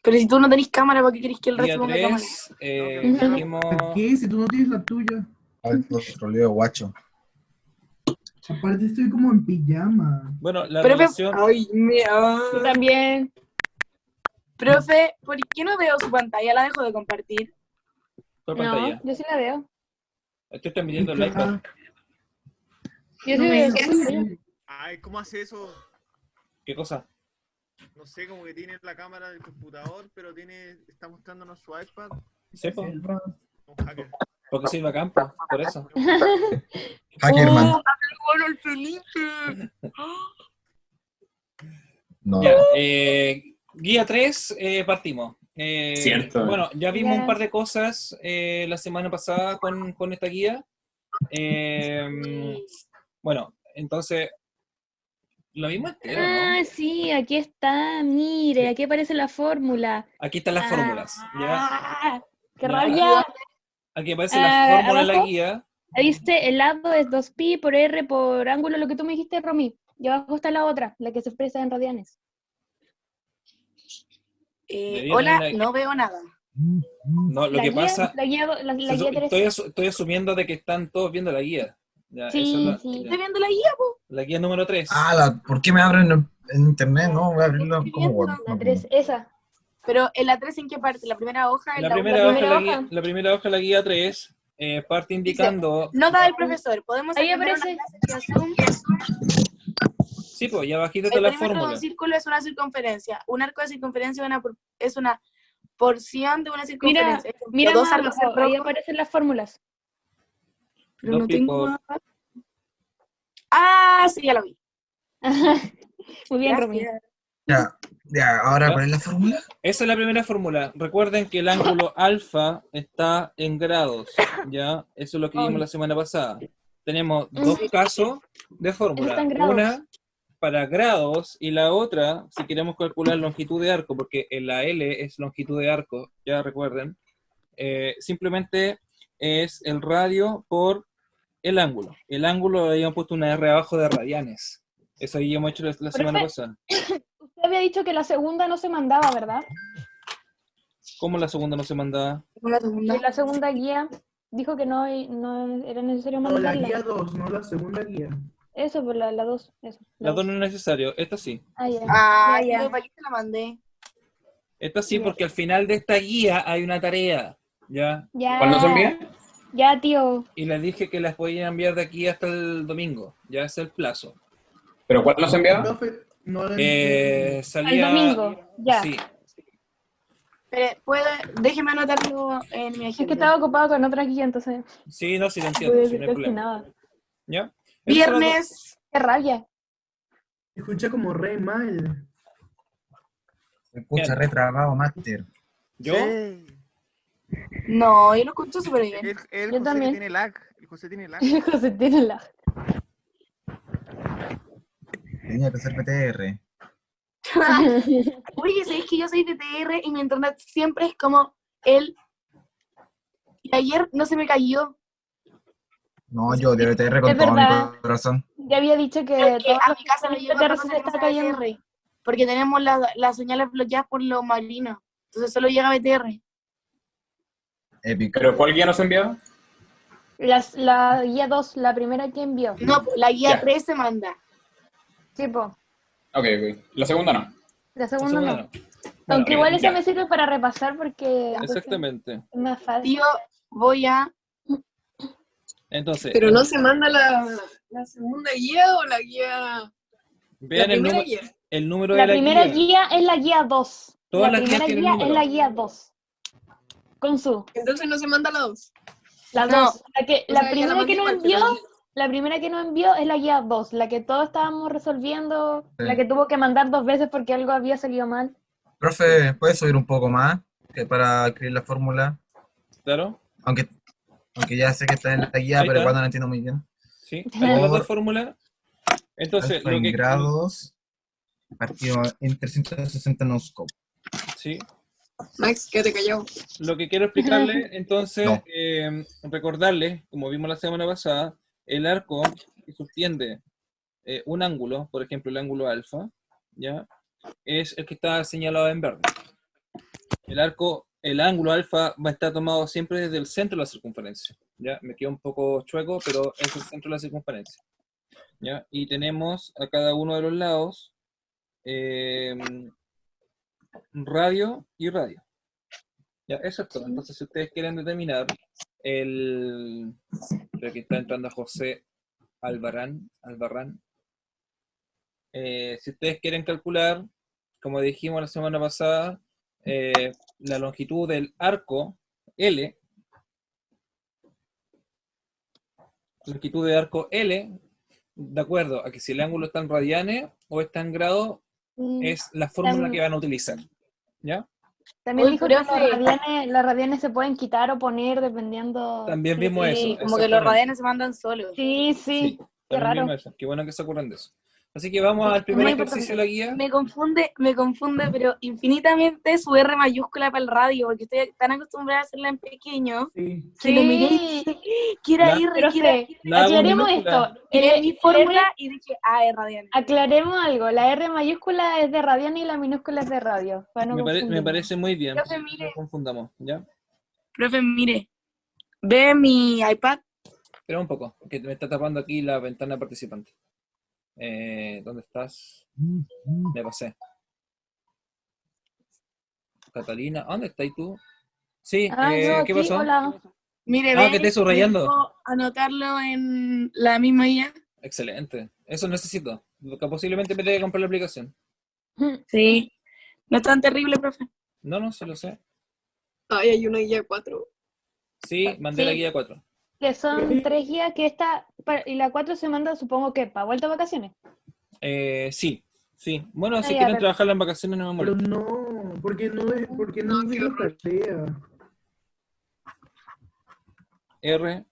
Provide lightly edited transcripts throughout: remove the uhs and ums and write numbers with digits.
Pero si tú no tenés cámara, ¿para qué querés que el Guía resto ponga cámara? 3, dijimos... ¿Por qué? Si tú no tienes la tuya. Alto troleo, guacho. Aparte estoy como en pijama. Bueno, la Profe, relación... ay, Yo también. Profe, ¿por qué no veo su pantalla? La dejo de compartir. ¿Cuál No, pantalla? yo sí la veo. Estoy transmitiendo el iPad. Yo No sí veo. veo. Ay, ¿cómo hace eso? ¿Qué cosa? No sé, como que tiene la cámara del computador, pero está mostrándonos su iPad. ¿Sí, po? Un hacker. Porque soy bacán, po, por eso. Hackerman. Bueno, el Felipe. No. Ya, guía 3, partimos. Cierto. Bueno, ya vimos Ya. un par de cosas la semana pasada con esta guía. Bueno, entonces, lo vimos entero, Ah, ¿no? sí, aquí está. Mire, Sí. aquí aparece la fórmula. Aquí están las fórmulas, ¿ya? Ah, ¡qué Ya. rabia! Aquí aparece la fórmula de la abajo. guía. Ahí dice, el lado es 2pi por r por ángulo, lo que tú me dijiste, Romy. Y abajo está la otra, la que se expresa en radianes. Hola, tener la- no veo nada. No, lo La que guía, pasa... la guía 3. Estoy asumiendo de que están todos viendo la guía. Ya, Sí, eso es la, sí. ¿Estoy viendo la guía, po? la guía número 3. ¿Por qué me abren en internet? No, voy a abrirlo como web. La 3, esa. Pero en la 3, ¿en qué parte? ¿La primera hoja? La ¿En primera hoja, primera la hoja. guía, la primera hoja, la guía 3, parte indicando... Nota del profesor. Podemos Ahí atender aparece. una clase vía Zoom. Sí, pues, ya bajito El está la perímetro de fórmula. un círculo es una circunferencia. Un arco de circunferencia es una porción de una Mira, circunferencia. Ejemplo, mira dos más arcos abajo, ahí rojos, aparecen las fórmulas. pero Dos no tengo picos. más. Ah, sí, ya lo vi. Muy bien, Romy. Gracias. Ya, ahora, ¿Ya? ¿cuál es la fórmula? Esa es la primera fórmula. Recuerden que el ángulo alfa está en grados, ¿ya? Eso es lo que vimos la semana pasada. Tenemos dos casos de Eso fórmula. está en grados. Una para grados y la otra, si queremos calcular longitud de arco, porque en la L es longitud de arco, ya recuerden, simplemente es el radio por el ángulo. El ángulo habíamos puesto una R abajo de radianes. Eso habíamos hecho la semana pasada. Usted había dicho que la segunda no se mandaba, ¿verdad? ¿Cómo la segunda no se mandaba? La segunda. Y la segunda guía dijo que no era necesario No, la mandarla. guía 2, no la segunda guía. Eso, pues la 2. Eso, La dos no es necesario, esta sí. Ah, ya. Ah, Ya, ya. ¿para qué te la mandé? Esta sí, Ya. porque al final de esta guía hay una tarea, ¿ya? Ya. ¿Cuándo se envía? Ya, tío. Y les dije que las podían enviar de aquí hasta el domingo, ya es el plazo. ¿Pero cuándo se envía? Profe, no la entiendo. Salía... El domingo, ya. Sí, Pero, déjeme anotarlo en mi Es que agenda. estaba ocupado con otra guía, entonces sí, no, sí lo no entiendo, pude sí, no hay decir casi problema. nada. ¿Ya? Esas son las dos. Viernes. Qué rabia. Se escucha como re mal. Se escucha retrabado, máster. ¿Yo? Sí. No, yo lo escucho súper bien. El Yo José también. que tiene lag. El José tiene lag. José tiene la... Tenía que ser PTR. Oye, ¿sabéis que yo soy de TR y mi internet siempre es como el... Y ayer no se me cayó. No, yo de PTR con Es todo verdad. mi corazón. Ya había dicho que Porque todos a los mi casa no sistemas llega de otra TR se cosa que no está sea cayendo. BTR. Porque tenemos las señales bloqueadas por los marinos. Entonces solo llega BTR. Épico. ¿Pero cuál guía no se envía? La guía 2, la primera que envió. No, la guía Ya. 3 se manda. Tipo, Ok. La segunda no. la La segunda segunda no. no. Aunque Bueno, igual esa ya. me sirve para repasar porque entonces exactamente. es más fácil. Tío, voy a... Entonces, Pero no se manda la segunda guía o la guía. vean la el, primera número, guía. el número La de la primera guía. guía es la guía 2. Todas La las guías primera tienen guía número. es la guía 2. Con su. Entonces no se manda la 2. La No. 2. La O sea, ya la primera mandé que nos igual, envió, pero- la primera que nos envió es la guía 2, la que todos estábamos resolviendo, Sí. la que tuvo que mandar 2 veces porque algo había salido mal. Profe, ¿puedes subir un poco más para escribir la fórmula? Claro, Aunque ya sé que está en la guía, Ahí pero está. igual no la entiendo muy bien. sí. Ahí están las dos Por fórmulas. Entonces, alfa lo en que... grados, partido en 360 no scope. Sí. Max, quédate callado. Lo que quiero explicarle, entonces, No. recordarle, como vimos la semana pasada, el arco que subtiende un ángulo, por ejemplo el ángulo alfa, ¿ya? Es el que está señalado en verde. El ángulo alfa va a estar tomado siempre desde el centro de la circunferencia. ¿Ya? Me quedó un poco chueco, pero es el centro de la circunferencia. ¿Ya? Y tenemos a cada uno de los lados radio y radio. ¿Ya? Eso es todo. Entonces, si ustedes quieren determinar creo que está entrando José Albarrán. Si ustedes quieren calcular, como dijimos la semana pasada, la longitud del arco L, de acuerdo a que si el ángulo está en radianes o está en grados, es la fórmula que van a utilizar. ¿Ya? También Uy, dijo que profe. las radianes se pueden quitar o poner dependiendo. También vimos eso. Sí, como que los radianes se mandan solos. Sí, Sí, qué también raro. vimos eso. Qué bueno que se acuerdan de eso. Así que vamos al primer Muy ejercicio de la guía. Me confunde, pero infinitamente su R mayúscula para el radio, porque estoy tan acostumbrada a hacerla en pequeño, Sí. que lo miré y dije, ¿qué era La- R? Profe, La hago aclaremos minúscula. esto. Miré mi El fórmula R- y dije, es radiante. aclaremos algo. La R mayúscula es de radiana y la minúscula es de radio. Para no Me confundirnos. parece muy bien. Profe, No mire. confundamos, ¿ya? Profe, mire, ve mi iPad. Espera un poco, que me está tapando aquí la ventana participante. ¿Dónde estás? Me pasé. Catalina, ¿dónde estás tú? Sí, Yo ¿qué aquí, pasó? hola. Mire, Ah, ve, que esté subrayando. ¿puedo anotarlo en la misma guía? Excelente. Eso necesito. Porque posiblemente me tenga que comprar la aplicación. Sí. No es tan terrible, profe. No, sí lo sé. Ay, hay una guía 4. Sí, mandé Sí. la guía 4. Que son 3 guías que y la 4 se manda, supongo que para vuelta a vacaciones. Sí. Bueno, si ya, quieren perfecto. trabajarla en vacaciones no me Pero molesta. no, porque no No, vi qué la horror. tarea. R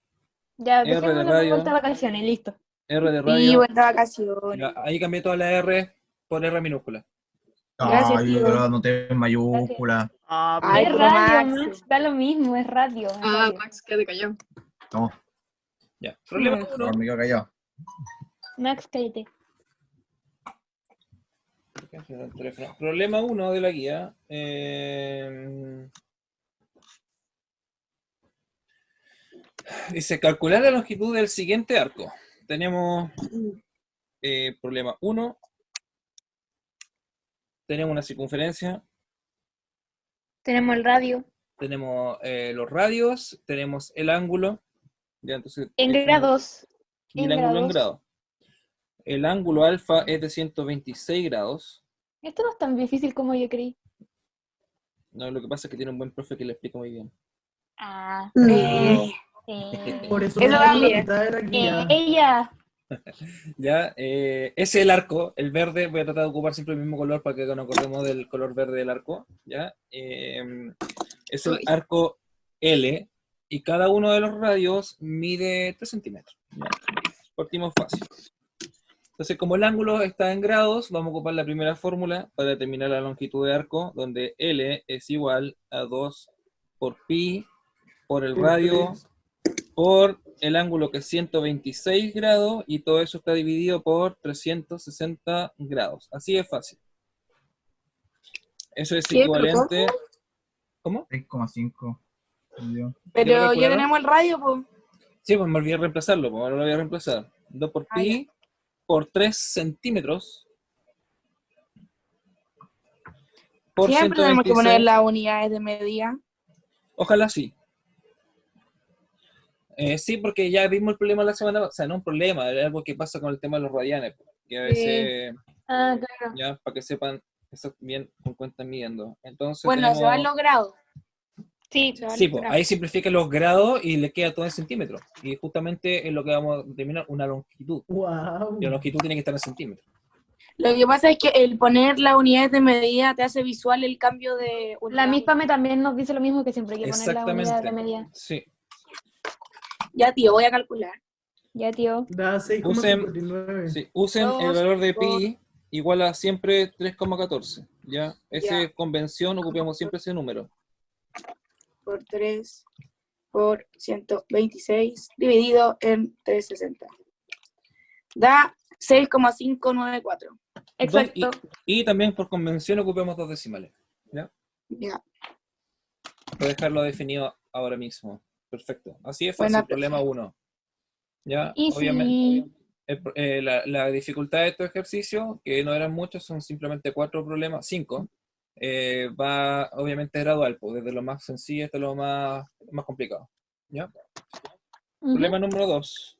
Ya, R de dejémoslo para radio. vuelta a vacaciones, listo. de Y radio. vuelta a vacaciones. Ya, ahí cambié toda la R por R minúscula. Gracias, Ay, tío. yo lo anoté en mayúscula. Ah, Ay, Es puro radio, Max. Max, da lo mismo, es radio. es Ah, radio. Max, quédate callado. No, Ya. Problema Mm. 1. no, me quedo callado. Max, cállate. Problema 1 de la guía. Dice, calcular la longitud del siguiente arco. Tenemos problema 1. Tenemos una circunferencia. Tenemos el radio. Tenemos los radios. Tenemos el ángulo. Ya, entonces, En grados. y el en ángulo en grados. grado. El ángulo alfa es de 126 grados. Esto no es tan difícil como yo creí. No, lo que pasa es que tiene un buen profe que le explica muy bien. Ah. Por eso Eso no tengo la también. mitad de la guía. Ella. Ya, ese es el arco, el verde. Voy a tratar de ocupar siempre el mismo color para que nos acordemos del color verde del arco. ¿Ya? Es el arco L y cada uno de los radios mide 3 centímetros. ¿Ya? Partimos fácil. Entonces, como el ángulo está en grados, vamos a ocupar la primera fórmula para determinar la longitud de arco, donde L es igual a 2 por pi por el radio por el ángulo que es 126 grados y todo eso está dividido por 360 grados. Así es fácil. Eso es ¿Qué, equivalente... ¿Cómo? 6,5. ¿Ya Pero lo ya calcularon? tenemos el radio, pues. Sí, pues me olvidé reemplazarlo, pues ahora lo voy a reemplazar. 2 por pi por 3 centímetros por Siempre tenemos que 126. poner las unidades de medida. Ojalá sí. Sí, porque ya vimos el problema la semana pasada. O sea, no un problema, es algo que pasa con el tema de los radianes. Que a veces, Ah, claro. ya, para que sepan, eso bien con cuenta midiendo. Entonces, Bueno, se van tenemos... los grados. Sí. Se van Sí, los pues, grados. ahí simplifica los grados y le queda todo en centímetros. Y justamente es lo que vamos a determinar, una longitud. Wow. Y la longitud tiene que estar en centímetros. Lo que pasa es que el poner las unidades de medida te hace visual el cambio de La unidad. MIPAME también nos dice lo mismo, que siempre hay que poner la unidad Exactamente. de medida. Sí. Ya, tío, voy a calcular. Ya, tío. Da 6,59. Sí, usen el 2 valor de por- pi igual a siempre 3,14. ¿Ya? Esa Ya. convención, ocupemos siempre ese número. Por 3 por 126 dividido en 360. Da 6,594. Exacto. Y también por convención ocupemos 2 decimales. ¿Ya? Ya. Voy a dejarlo definido ahora mismo. Perfecto. Así es Buena fácil. Problema 1. Ya, Y obviamente. si La dificultad de estos ejercicios, que no eran muchos, son simplemente 4 problemas, 5. Va obviamente gradual, pues, desde lo más sencillo hasta lo más complicado. ¿Ya? Problema número 2.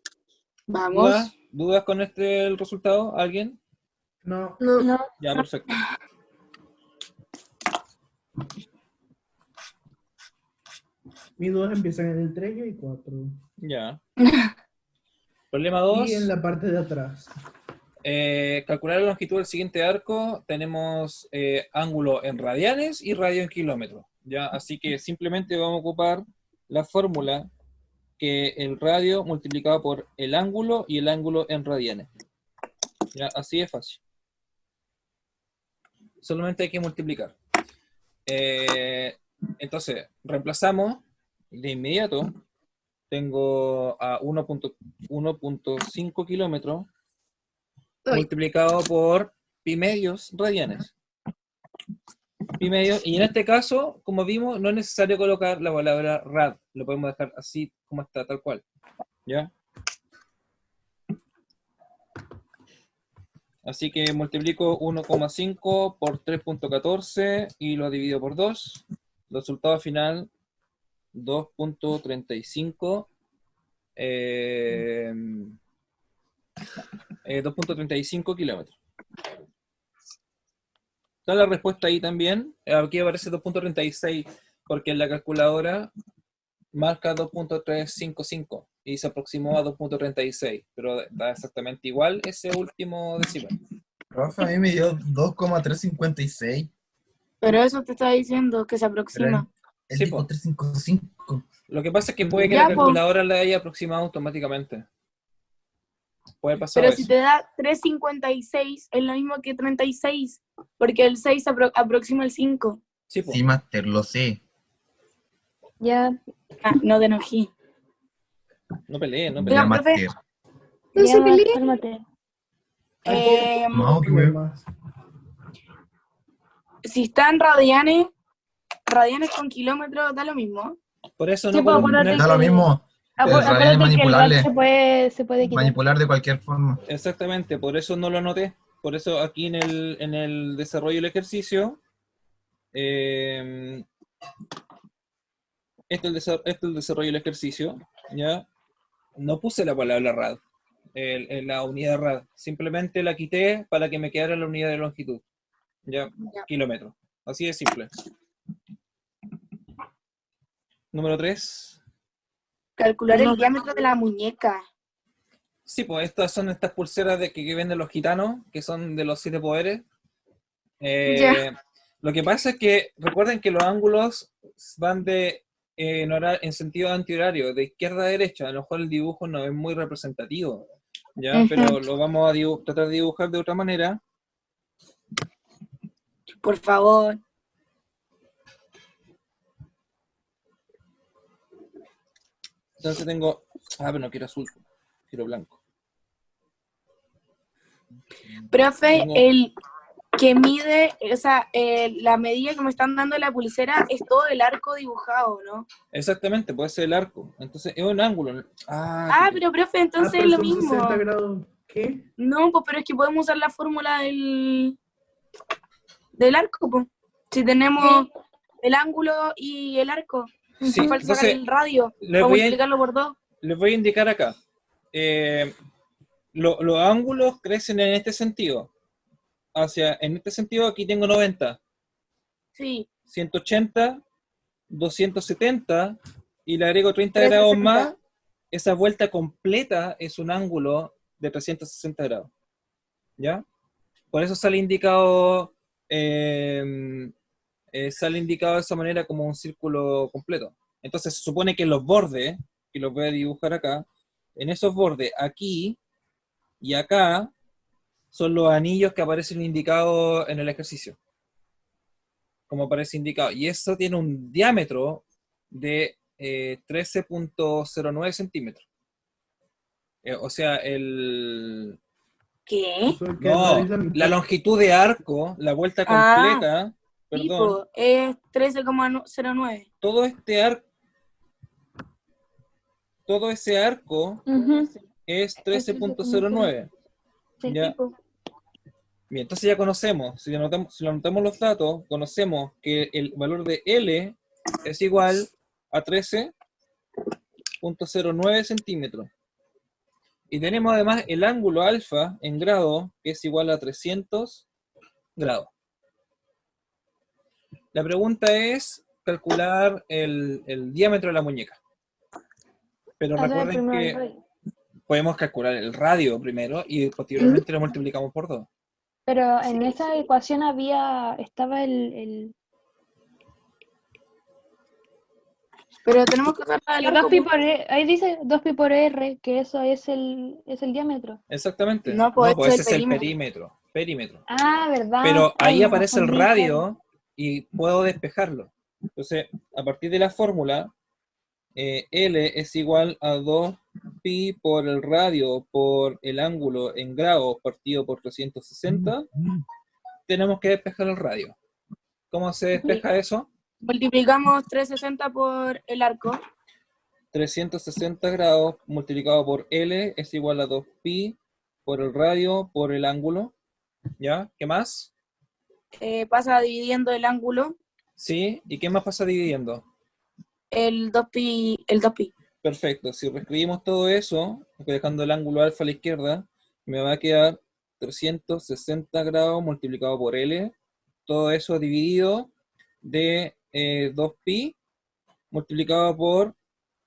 Vamos. ¿Dudas con el resultado? ¿Alguien? No. no, Ya, perfecto. Mis dudas empiezan en el 3 y el 4. Ya. Problema Y en 2. la parte de atrás. Calcular la longitud del siguiente arco. Tenemos ángulo en radianes y radio en kilómetros. ¿Ya? Así que simplemente vamos a ocupar la fórmula que el radio multiplicado por el ángulo y el ángulo en radianes. ¿Ya? Así de fácil. Solamente hay que multiplicar. Entonces, reemplazamos de inmediato. Tengo a 1.5 kilómetros multiplicado por pi medios radianes. Pi medios, y en este caso, como vimos, no es necesario colocar la palabra rad. Lo podemos dejar así como está, tal cual. ¿Ya? Así que multiplico 1,5 por 3.14 y lo divido por 2. Resultado final, 2.35. 2.35 kilómetros. Está la respuesta ahí también. Aquí aparece 2.36 porque en la calculadora marca 2.355 y se aproximó a 2.36, pero da exactamente igual ese último decimal. Profe, a mí me dio 2,356. Pero eso te está diciendo que se Pero aproxima. él Sí, dijo po. 355. Lo que pasa es que puede que Ya, la po. calculadora la haya aproximado automáticamente. Puede pasar Pero eso. si te da 3,56 es lo mismo que 36, porque el 6 aproxima el 5. Sí, po. Sí, Master, lo sé. ya, Ah, no te enojí. No peleen, no Ya, peleen. profe. Master. ya, cálmate. No, que me- Problemas. Si está en radianes con kilómetros da lo mismo. Por eso Sí, no pues, colo- acuérdate Da lo mismo. El radial es Acuérdate que el rad manipulable. se puede quitar. Manipular de cualquier forma. Exactamente, por eso no lo anoté. Por eso aquí en el desarrollo del ejercicio, esto es el desarrollo del ejercicio, ¿ya? No puse la palabra rad, en la unidad rad. Simplemente la quité para que me quedara la unidad de longitud, ¿ya? Kilómetros. Así de simple. Número 3. Calcular el diámetro de la muñeca. Sí, pues estas son estas pulseras que venden los gitanos, que son de los 7 poderes. Lo que pasa es que recuerden que los ángulos van en sentido antihorario, de izquierda a derecha. A lo mejor el dibujo no es muy representativo, ¿ya? Ujú. Pero lo vamos a tratar de dibujar de otra manera. Por favor. Entonces tengo... pero no quiero azul, quiero blanco. Profe, Tengo- el que mide, o sea, la medida que me están dando la pulsera es todo el arco dibujado, ¿no? Exactamente, puede ser el arco. Entonces es un ángulo. Pero profe, entonces pero es lo son mismo. 60 grados. ¿Qué? No, pues pero es que podemos usar la fórmula del arco, pues. Si tenemos el ángulo y el arco, Sí, falta sacar entonces, el radio, les para voy a- multiplicarlo por 2. les voy a indicar acá. Los ángulos crecen en este sentido. En este sentido aquí tengo 90, Sí, 180, 270 y le agrego 30 grados 360. más. Esa vuelta completa es un ángulo de 360 grados. ¿Ya? Por eso sale indicado de esa manera como un círculo completo. Entonces se supone que los bordes, que los voy a dibujar acá, en esos bordes aquí y acá son los anillos que aparecen indicados en el ejercicio. Como aparece indicado. Y eso tiene un diámetro de 13.09 centímetros. O sea, ¿Qué? Eso es que el radio es la mitad. la longitud de arco, la vuelta Ah. completa, perdón, Tipo, es 13,09. todo este arco, todo ese arco Ujú, es 13.09. sí. Ya. Tipo, Bien, entonces ya conocemos, si anotamos los datos, conocemos que el valor de L es igual a 13.09 centímetros. Y tenemos además el ángulo alfa en grado, que es igual a 300 grados. La pregunta es calcular el diámetro de la muñeca. Pero Hacer recuerden primero el que radio. podemos calcular el radio primero y posteriormente lo multiplicamos por 2. Pero en esa ecuación estaba pero tenemos que usar la del el arco. 2pi por ahí dice 2pi por r, que eso es el diámetro. Exactamente. No, pues ese ese es es el el perímetro. Ah, ¿verdad? Pero ahí Ay, me aparece el confundí, radio y puedo despejarlo. Entonces, a partir de la fórmula, L es igual a 2pi por el radio por el ángulo en grados partido por 360. Tenemos que despejar el radio. ¿Cómo se despeja eso? Multiplicamos 360 por el arco. 360 grados multiplicado por L es igual a 2pi por el radio por el ángulo. ¿Ya? ¿Qué más? Pasa dividiendo el ángulo, ¿Sí? ¿Y qué más pasa dividiendo? el 2pi. Perfecto. Si reescribimos todo eso, dejando el ángulo alfa a la izquierda, me va a quedar 360 grados multiplicado por L. Todo eso dividido de 2pi multiplicado por...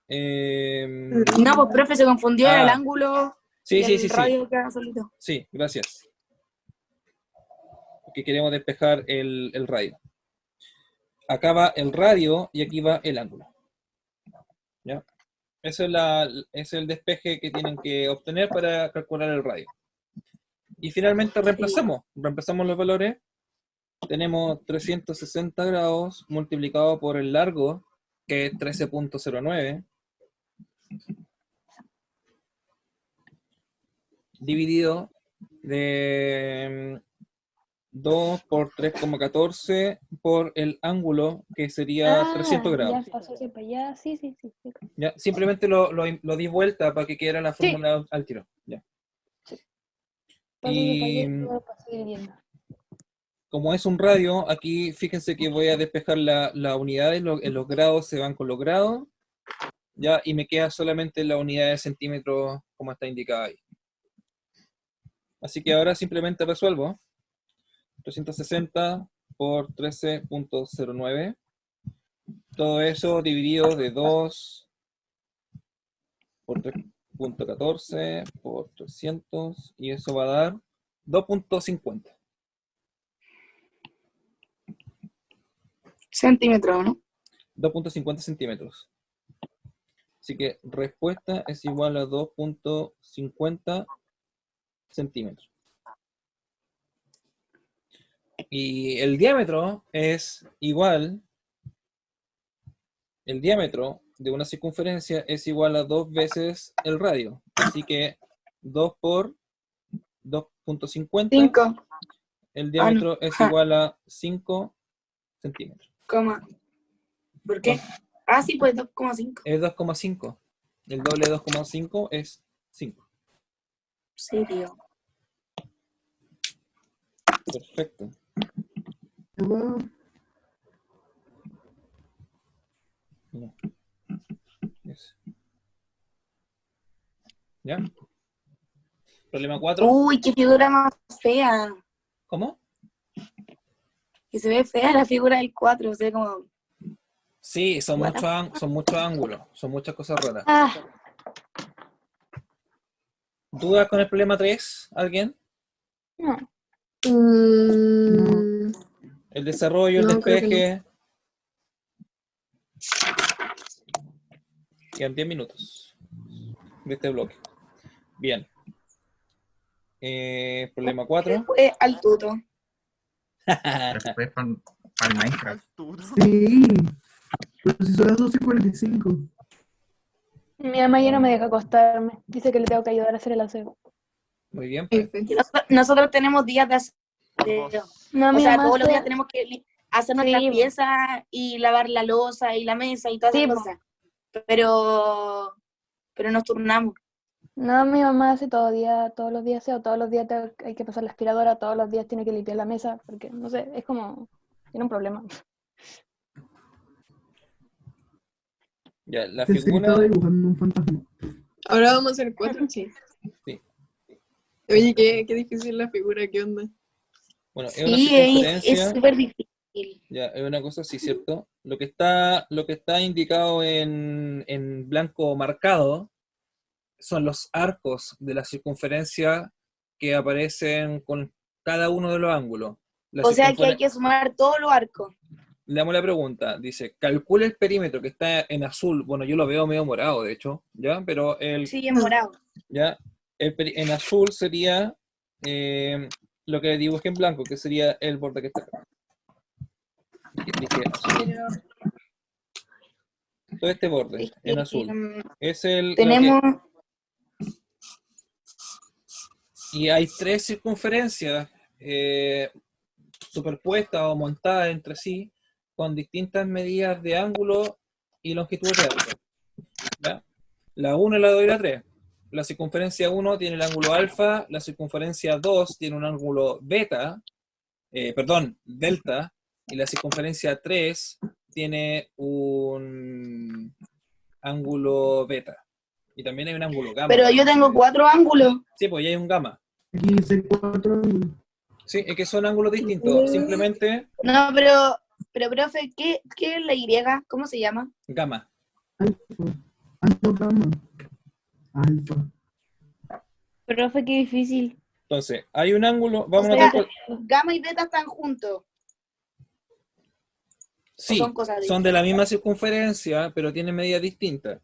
No, pues profe, se confundió el ángulo Sí, y sí, el sí, sí. radio queda solito. Sí, gracias. Porque queremos despejar el radio. Acá va el radio y aquí va el ángulo. ¿Ya? Ese es el despeje que tienen que obtener para calcular el radio. Y finalmente reemplazamos los valores. Tenemos 360 grados multiplicado por el largo, que es 13.09, dividido de 2 por 3,14 por el ángulo, que sería 300 grados. Ya pasó hacia para allá. Sí. ¿Ya? Simplemente lo di vuelta para que quedara la fórmula al tiro. ¿Ya? Y como es un radio, aquí fíjense que voy a despejar la unidad en los grados, se van con los grados, ¿ya? Y me queda solamente la unidad de centímetros como está indicada ahí. Así que ahora simplemente resuelvo. 360 por 13.09. Todo eso dividido de 2 por 3.14 por 300, y eso va a dar 2.50 Centímetros, ¿no? 2.50 centímetros. Así que respuesta es igual a 2.50 centímetros. Y el diámetro es igual, el diámetro de una circunferencia es igual a 2 veces el radio. Así que 2 por 2.50, 5, el diámetro es igual a 5 centímetros. ¿Por qué? Sí, pues 2,5. Es 2,5. El doble de 2,5 es 5. Sí, tío. Perfecto. No. Eso. ¿Ya? Problema 4. Uy, qué figura más fea. ¿Cómo? Que se ve fea la figura del 4, o sea, como... Sí, son muchos ángulos, son muchas cosas raras. ¿Dudas con el problema 3? ¿Alguien? No. El desarrollo, el No, creo que despeje. Quedan 10 minutos de este bloque. Bien. Problema 4. Fue al tuto. Después para el Minecraft. Sí. Pero si son las 12:45. Mi mamá ya no me deja acostarme. Dice que le tengo que ayudar a hacer el aseo. Muy bien. Pues. Nosotros tenemos días de aseo. No, O mi sea, mamá todos los hace- días tenemos que hacer nuestras Sí. piezas y lavar la loza y la mesa y todas Sí, esas po. cosas. Pero nos turnamos. No, mi mamá hace todos los días aseo, todos los días hay que pasar la aspiradora, todos los días tiene que limpiar la mesa, porque, no sé, es como, tiene un problema. Ya, la Pensé que figura, estaba dibujando un fantasma. Ahora vamos a hacer 4, sí. Sí. Oye, qué difícil la figura, ¿qué onda? bueno, es una Sí, es circunferencia, súper difícil. ya, es una cosa así, ¿cierto? Lo que está indicado en blanco marcado son los arcos de la circunferencia que aparecen con cada uno de los ángulos. La O sea que hay circunferen- que sumar todos los arcos. Le damos la pregunta, dice, calcula el perímetro que está en azul, bueno, yo lo veo medio morado, de hecho, ¿ya? Pero Sí, en morado. ¿ya? En azul sería lo que dibujé en blanco, que sería el borde que está acá. Dije azul. Todo este borde Es que, en azul. Es tenemos... y hay 3 circunferencias superpuestas o montadas entre sí con distintas medidas de ángulo y longitud de arco. ¿Ya? La 1, la 2 y la 3. La circunferencia 1 tiene el ángulo alfa, la circunferencia 2 tiene un ángulo delta, y la circunferencia 3 tiene un ángulo beta. Y también hay un ángulo gamma. Pero yo tengo 4 ángulos. Sí, pues ya hay un gamma. Aquí dice 4 ángulos. Sí, es que son ángulos distintos. Simplemente No, pero profe, ¿qué es la Y? ¿Cómo se llama? gamma. Alfa. Alfa, gamma. Alfa. Profe, qué difícil. Entonces, hay un ángulo. Vamos O a sea, notar. gamma y beta están juntos. Sí, son cosas son de la misma circunferencia, pero tienen medidas distintas.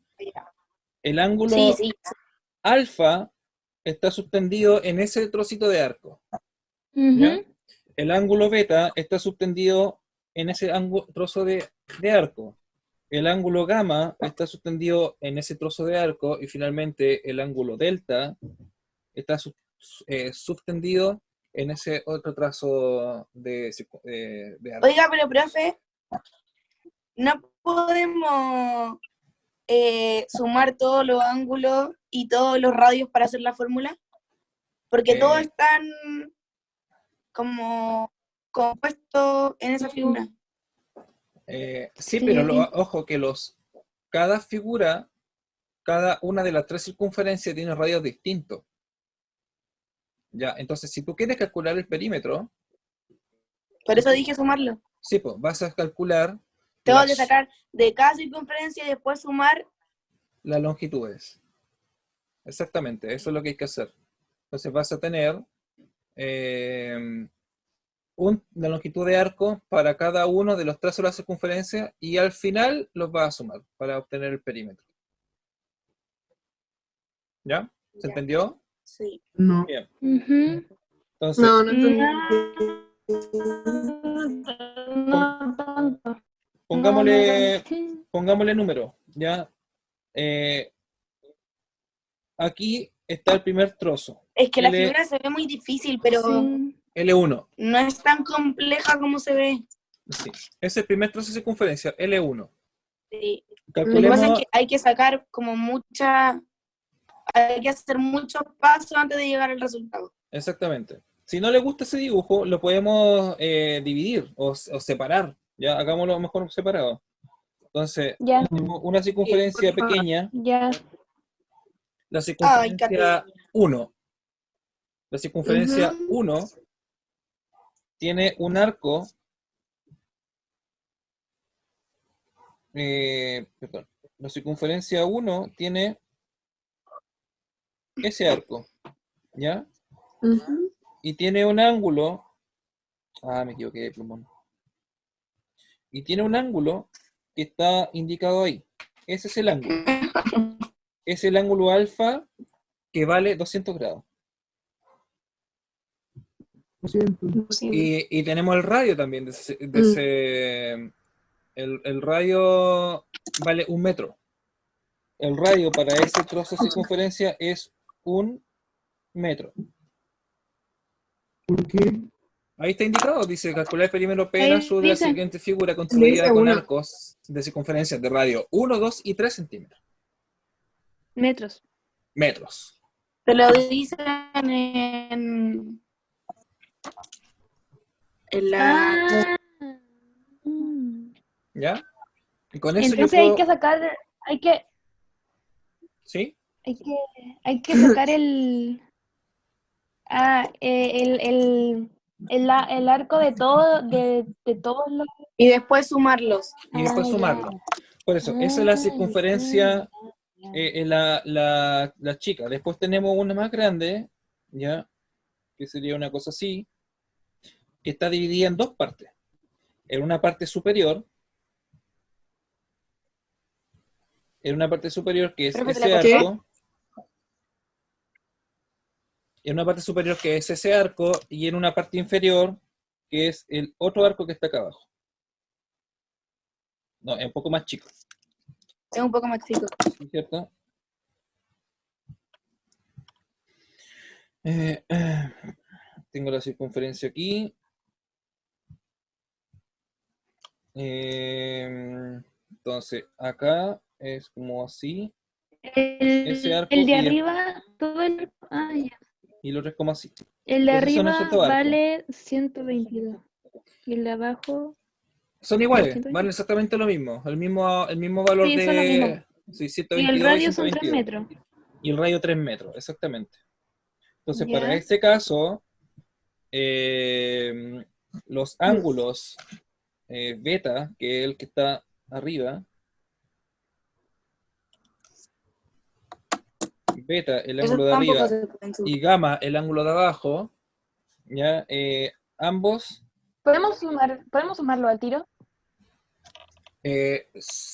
El ángulo Sí, sí. alfa está suspendido en ese trocito de arco. Ujú. ¿Ya? El ángulo beta está suspendido en ese trozo de arco. El ángulo gamma está suspendido en ese trozo de arco. Y finalmente el ángulo delta está suspendido en ese otro trazo de arco. Oiga, pero profe, ¿no podemos sumar todos los ángulos y todos los radios para hacer la fórmula? Porque todos están como compuestos en esa figura. Sí, Sí. pero ojo que cada figura, cada una de las 3 circunferencias tiene radios distintos. Ya, entonces si tú quieres calcular el perímetro, Por eso dije sumarlo. sí, pues vas a calcular Tengo las que sacar de cada circunferencia y después sumar. las longitudes. Exactamente, eso es lo que hay que hacer. Entonces vas a tener la longitud de arco para cada uno de los trazos de la circunferencia y al final los vas a sumar para obtener el perímetro. ¿Ya? ¿Se entendió? Sí. No. Bien. Ujú. Entonces, No entendí. No tanto. pongámosle, No. pongámosle número, ¿ya? Aquí está el primer trozo. Es que la L- figura se ve muy difícil, pero Sí. L1. no es tan compleja como se ve. Sí. Es el primer trozo de circunferencia, L1. Sí. Lo que Calculemos, pasa es que hay que sacar como hay que hacer muchos pasos antes de llegar al resultado. exactamente. Si no le gusta ese dibujo, lo podemos dividir o separar. Ya, hagámoslo mejor separado. Entonces, Ya, tenemos una circunferencia por favor. pequeña, ya. la Ay, circunferencia Cate. 1. La circunferencia Ujú. 1 tiene un arco, perdón, la circunferencia 1 tiene ese arco, ¿ya? Ujú. Y tiene un ángulo, me equivoqué de plumón. Y tiene un ángulo que está indicado ahí. Ese es el ángulo. Es el ángulo alfa que vale 200 grados. Lo siento. Y tenemos el radio también. El radio vale 1 metro. El radio para ese trozo de circunferencia es 1 metro. ¿Por qué? Ahí está indicado, dice calcular el perímetro P Ahí al sur de la dice. siguiente figura construida Dice con uno. arcos de circunferencia de radio 1, 2 y 3 centímetros. Metros. Metros. Te lo dicen en la... Ah. Mm. ¿Ya? Y con eso Entonces yo hay puedo... que sacar, ¿Sí? hay que sacar el el arco de todo, de todos los. Y después sumarlos. Y después Ah, sumarlo. ya. Por eso, esa es la Ah, circunferencia, ya. la chica. Después tenemos una más grande, ¿ya? Que sería una cosa así, que está dividida en dos partes. En una parte superior, que es Profe, ¿te la ese cortó? arco, en una parte superior que es ese arco, y en una parte inferior, que es el otro arco que está acá abajo. No, es un poco más chico, Es un poco más chico. ¿sí, cierto? Tengo la circunferencia aquí. Entonces, acá es como así, ese arco El de y, arriba, todo el. Ah, ya. y el otro es como así. El de Entonces son esos arriba dos arcos. vale 122. Y el de abajo. Son iguales, 122. valen exactamente lo mismo. El mismo valor Sí, son lo mismo. de sí, Y el 122 y radio son 3 122. metros. Y el radio 3 metros, exactamente. Entonces, para Ya. este caso, los ángulos beta, que es el que está arriba, beta, el Esos ángulo de tampoco arriba, se pueden sumar. y gamma, el ángulo de abajo, ¿ya? Ambos ¿Podemos sumarlo al tiro?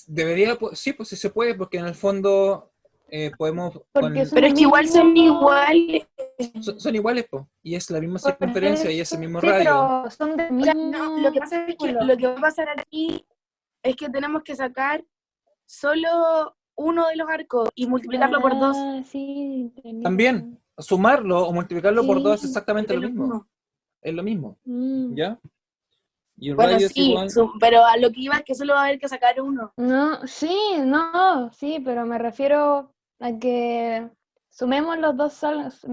debería, sí, pues sí se puede, porque en el fondo podemos, Porque son Pero el es que igual son mismo. iguales. son iguales, pues, y es la misma Por circunferencia y es eso. el mismo Sí, radio. pero son del O sea, mismo. no, lo que pasa es que lo que va a pasar aquí es que tenemos que sacar solo uno de los arcos y multiplicarlo por 2. Ah, sí, tenés También, razón. sumarlo o multiplicarlo por 2 es Sí. exactamente lo Es lo mismo. mismo. Es lo mismo, Mm. ¿ya? Y el Bueno, radio es sí, igual. pero a lo que iba es que solo va a haber que sacar uno. No, sí, pero me refiero a que sumemos los dos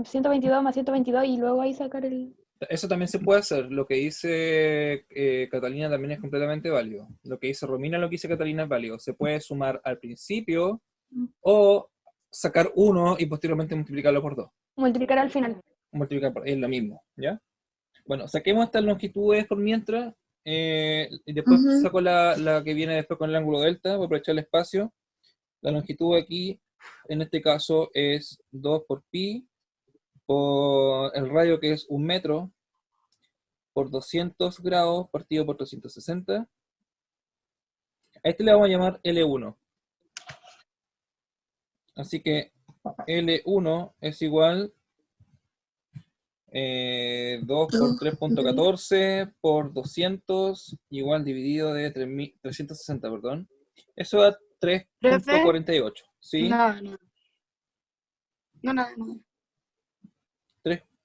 122 más 122 y luego ahí sacar el. Eso también se puede hacer. Lo que dice Catalina también es completamente válido. Lo que dice Romina, lo que dice Catalina es válido. Se puede sumar al principio o sacar uno y posteriormente multiplicarlo por 2. Multiplicar al final. Es lo mismo, ¿ya? Bueno, saquemos estas longitudes por mientras, y después saco la que viene después con el ángulo delta, voy a aprovechar el espacio. La longitud aquí, en este caso, es 2 por pi, por el radio que es 1 metro, por 200 grados partido por 360. A este le vamos a llamar L1. Así que L1 es igual 2 por 3.14 por 200 igual dividido de 360, perdón. Eso da 3.48, ¿sí? Nada.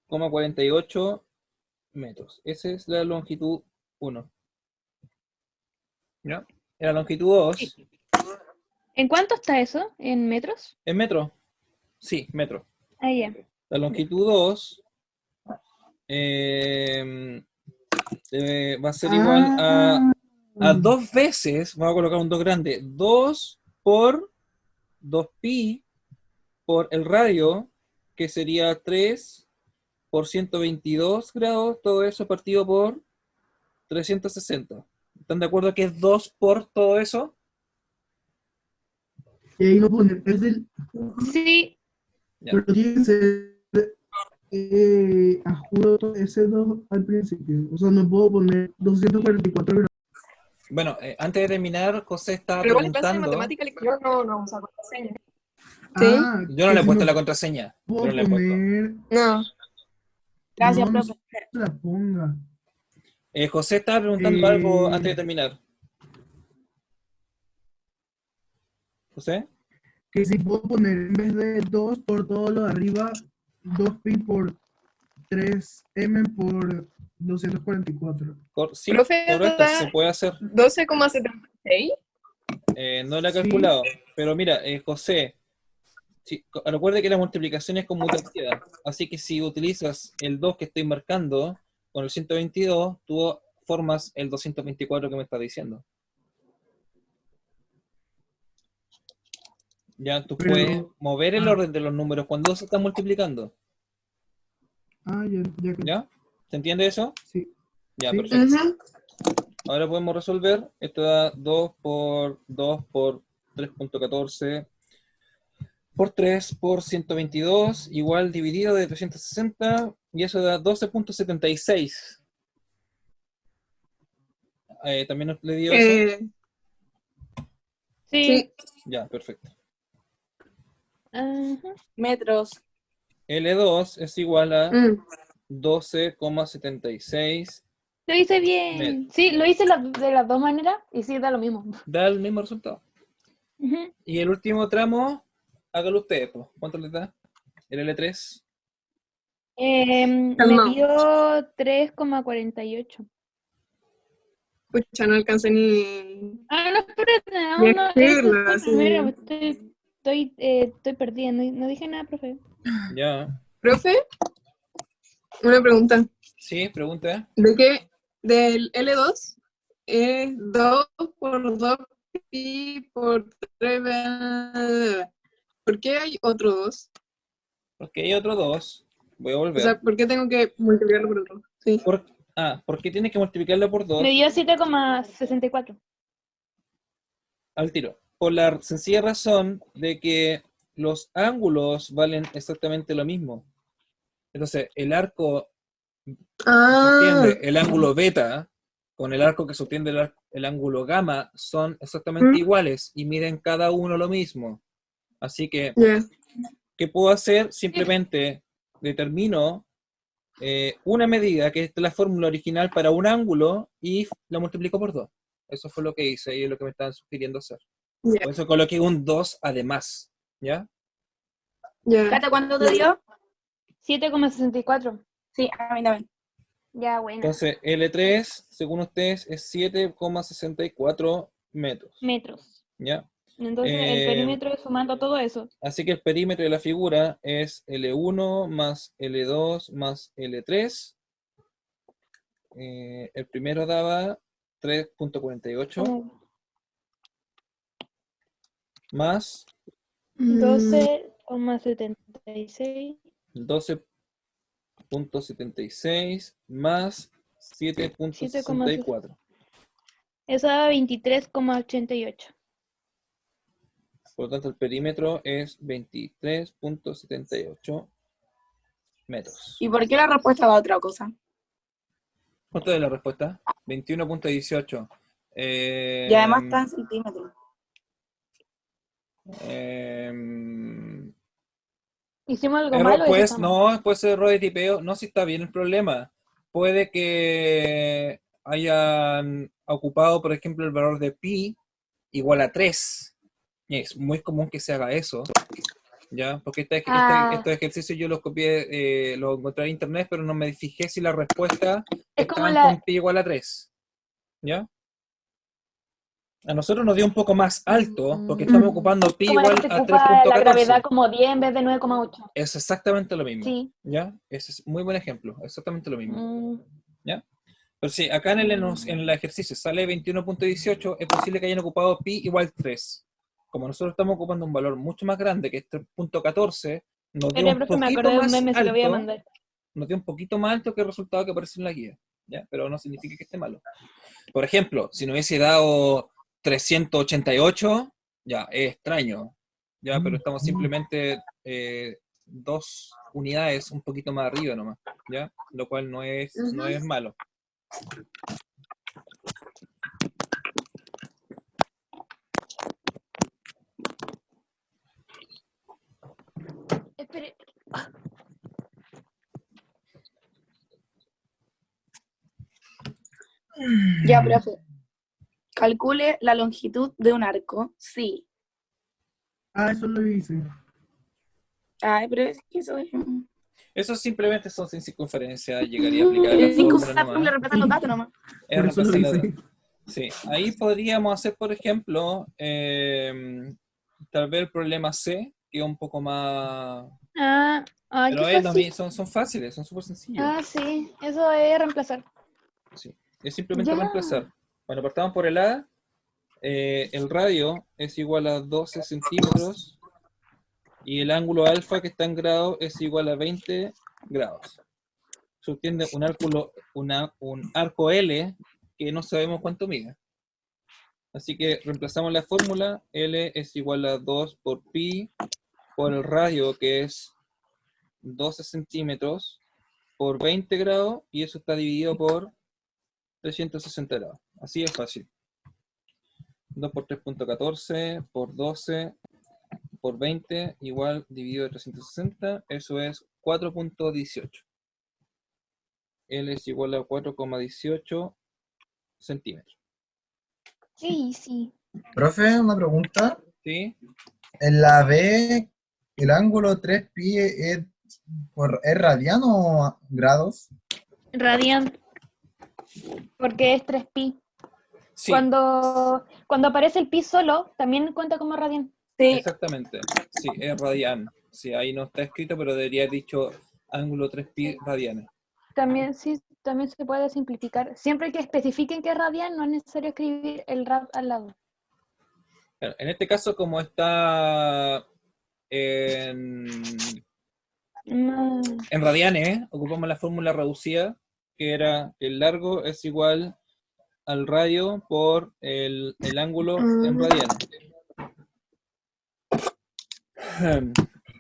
3,48 metros. Esa es la longitud 1. ¿Ya? En la longitud 2, ¿En cuánto está eso? ¿En metros? ¿en metro? Sí, metro. Ah, ya. La longitud 2 va a ser igual a 2 veces, vamos a colocar un 2 grande, 2 por 2pi por el radio, que sería 3 por 122 grados, todo eso partido por 360. ¿Están de acuerdo que es 2 por todo eso? Y ahí no poner, es del, Sí, Ya. pero tiene que ser a juro ese 2 al principio. O sea, no puedo poner 244 grados. Bueno, antes de terminar, José estaba Pero igual en clase de preguntando. matemática yo no uso contraseña. Ah, Yo no que le he si puesto no la contraseña. Yo puedo no le he puesto. poner, No. Gracias, no profe. se la ponga. José estaba preguntando algo antes de terminar. ¿José? Que si puedo poner en vez de 2 por todo lo de arriba, 2pi por 3m por 244. Sí, Profe, correcto, ¿verdad? se puede hacer. 12,76. No la he Sí. calculado, pero mira, José, recuerde que la multiplicación es conmutativa, así que si utilizas el 2 que estoy marcando con el 122, tú formas el 224 que me estás diciendo. Ya tú Pero- puedes mover el orden de los números cuando se están multiplicando. Ya que ¿Ya? ¿Se entiende eso? sí. Ya, Sí. perfecto. Ujú. Ahora podemos resolver. Esto da 2 por 2 por 3.14 por 3 por 122, igual dividido de 360, y eso da 12.76. ¿También nos le dio eso? Sí. Sí. Ya, perfecto. Ajá. Metros. L2 es igual a Mm. 12,76. Lo hice bien. Sí, lo hice de las dos maneras y sí da lo mismo. Da el mismo resultado. Ujú. Y el último tramo, hágalo usted, pues. ¿Cuánto le da? El L3. Me Calmado. dio 3,48. Pucha, no alcancé ni No, espérate, ni no, a ese es escribirla, el así. primero, estoy perdida, no dije nada, profe. Ya. Profe, una pregunta. Sí, pregunta. ¿De qué? Del L2 es 2 por 2 pi por 3. ¿Por qué hay otro 2? Porque hay otro 2. Voy a O volver. sea, ¿por qué tengo que multiplicarlo por otro? Sí. ¿Por qué tienes que multiplicarlo por 2? Me dio 7,64. Al tiro. Por la sencilla razón de que los ángulos valen exactamente lo mismo. Entonces, el arco Ah, sostiene el ángulo beta con el arco que sostiene el ángulo gamma son exactamente iguales y miden cada uno lo mismo. Así que, ya. ¿qué puedo hacer? Simplemente determino una medida que es la fórmula original para un ángulo y la multiplico por 2. Eso fue lo que hice y es lo que me estaban sugiriendo hacer. Ya. Por eso coloqué un 2 además. ¿Ya? Ya. ¿Cata cuánto te dio? 7,64. Sí, a mí también. Ya, bueno. Entonces, L3, según ustedes, es 7,64 metros. Metros. ¿Ya? Entonces, el perímetro es sumando todo eso. Así que el perímetro de la figura es L1 más L2 más L3. El primero daba 3.48 Como más 12,76. 12.76 más 7.64. Eso da 23,88. Por lo tanto, el perímetro es 23.78 metros. ¿Y por qué la respuesta va a otra cosa? ¿Cuánto es la respuesta? 21.18. Y además está en centímetros. ¿Hicimos algo malo? Eso está mal. No, puede ser error de tipeo. No, si está bien el problema. Puede que hayan ocupado, por ejemplo, el valor de pi igual a 3. Y es muy común que se haga eso. ¿Ya? Porque estos ejercicios yo los copié, los encontré en internet, pero no me fijé si la respuesta Es como estaban con pi igual a 3. ¿Ya? A nosotros nos dio un poco más alto, porque estamos ocupando pi como la igual que se a ocupa la gravedad 3.14. como 10 en vez de 9,8. Es exactamente lo mismo. Sí. ¿Ya? Ese es muy buen ejemplo. Exactamente lo mismo. Mm, ¿Ya? Pero sí, acá en el ejercicio sale 21.18, es posible que hayan ocupado pi igual 3. Como nosotros estamos ocupando un valor mucho más grande, que es 3.14, nos dio Espera, un profe, me poquito acordé de un más meme, se lo voy a alto, mandar. nos dio un poquito más alto que el resultado que aparece en la guía. ¿Ya? Pero no significa que esté malo. Por ejemplo, si nos hubiese dado 388, ya, es extraño. Ya, pero estamos simplemente 2 unidades un poquito más arriba nomás, ¿ya? Lo cual no es malo. Espere. Ya, profe. Calcule la longitud de un arco. Sí. Eso lo hice. Ay, pero es que eso es... Eso simplemente son sin circunferencia, llegaría a aplicar la El link fórmula usar le nomás. reemplazan los datos nomás. Es Por eso lo reemplazar la hice. edad. Sí, ahí podríamos hacer, por ejemplo, tal vez el problema C, que es un poco más... Qué Pero es lo fácil. mismo, son fáciles, son súper sencillos. Sí, eso es reemplazar. Sí. Es simplemente Ya. reemplazar. Bueno, partamos por el A. El radio es igual a 12 centímetros y el ángulo alfa que está en grados es igual a 20 grados. Se obtiene un arco L que no sabemos cuánto mide. Así que reemplazamos la fórmula. L es igual a 2 por pi por el radio, que es 12 centímetros por 20 grados, y eso está dividido por 360 grados. Así es fácil. 2 por 3.14 por 12 por 20 igual dividido de 360, eso es 4.18. L es igual a 4,18 centímetros. Sí. Profe, una pregunta. ¿Sí? En la B, el ángulo 3pi ¿es radiano o grados? Radian. Porque es 3pi. Sí, Cuando aparece el pi solo, también cuenta como radian. Sí, exactamente. Sí, es radian. Sí, ahí no está escrito, pero debería haber dicho ángulo 3pi radianes. También se puede simplificar. Siempre que especifiquen que es radian, no es necesario escribir el rad al lado. Bueno, en este caso, como está en radianes, ocupamos la fórmula reducida, que era que el largo es igual al radio por el ángulo en radianes.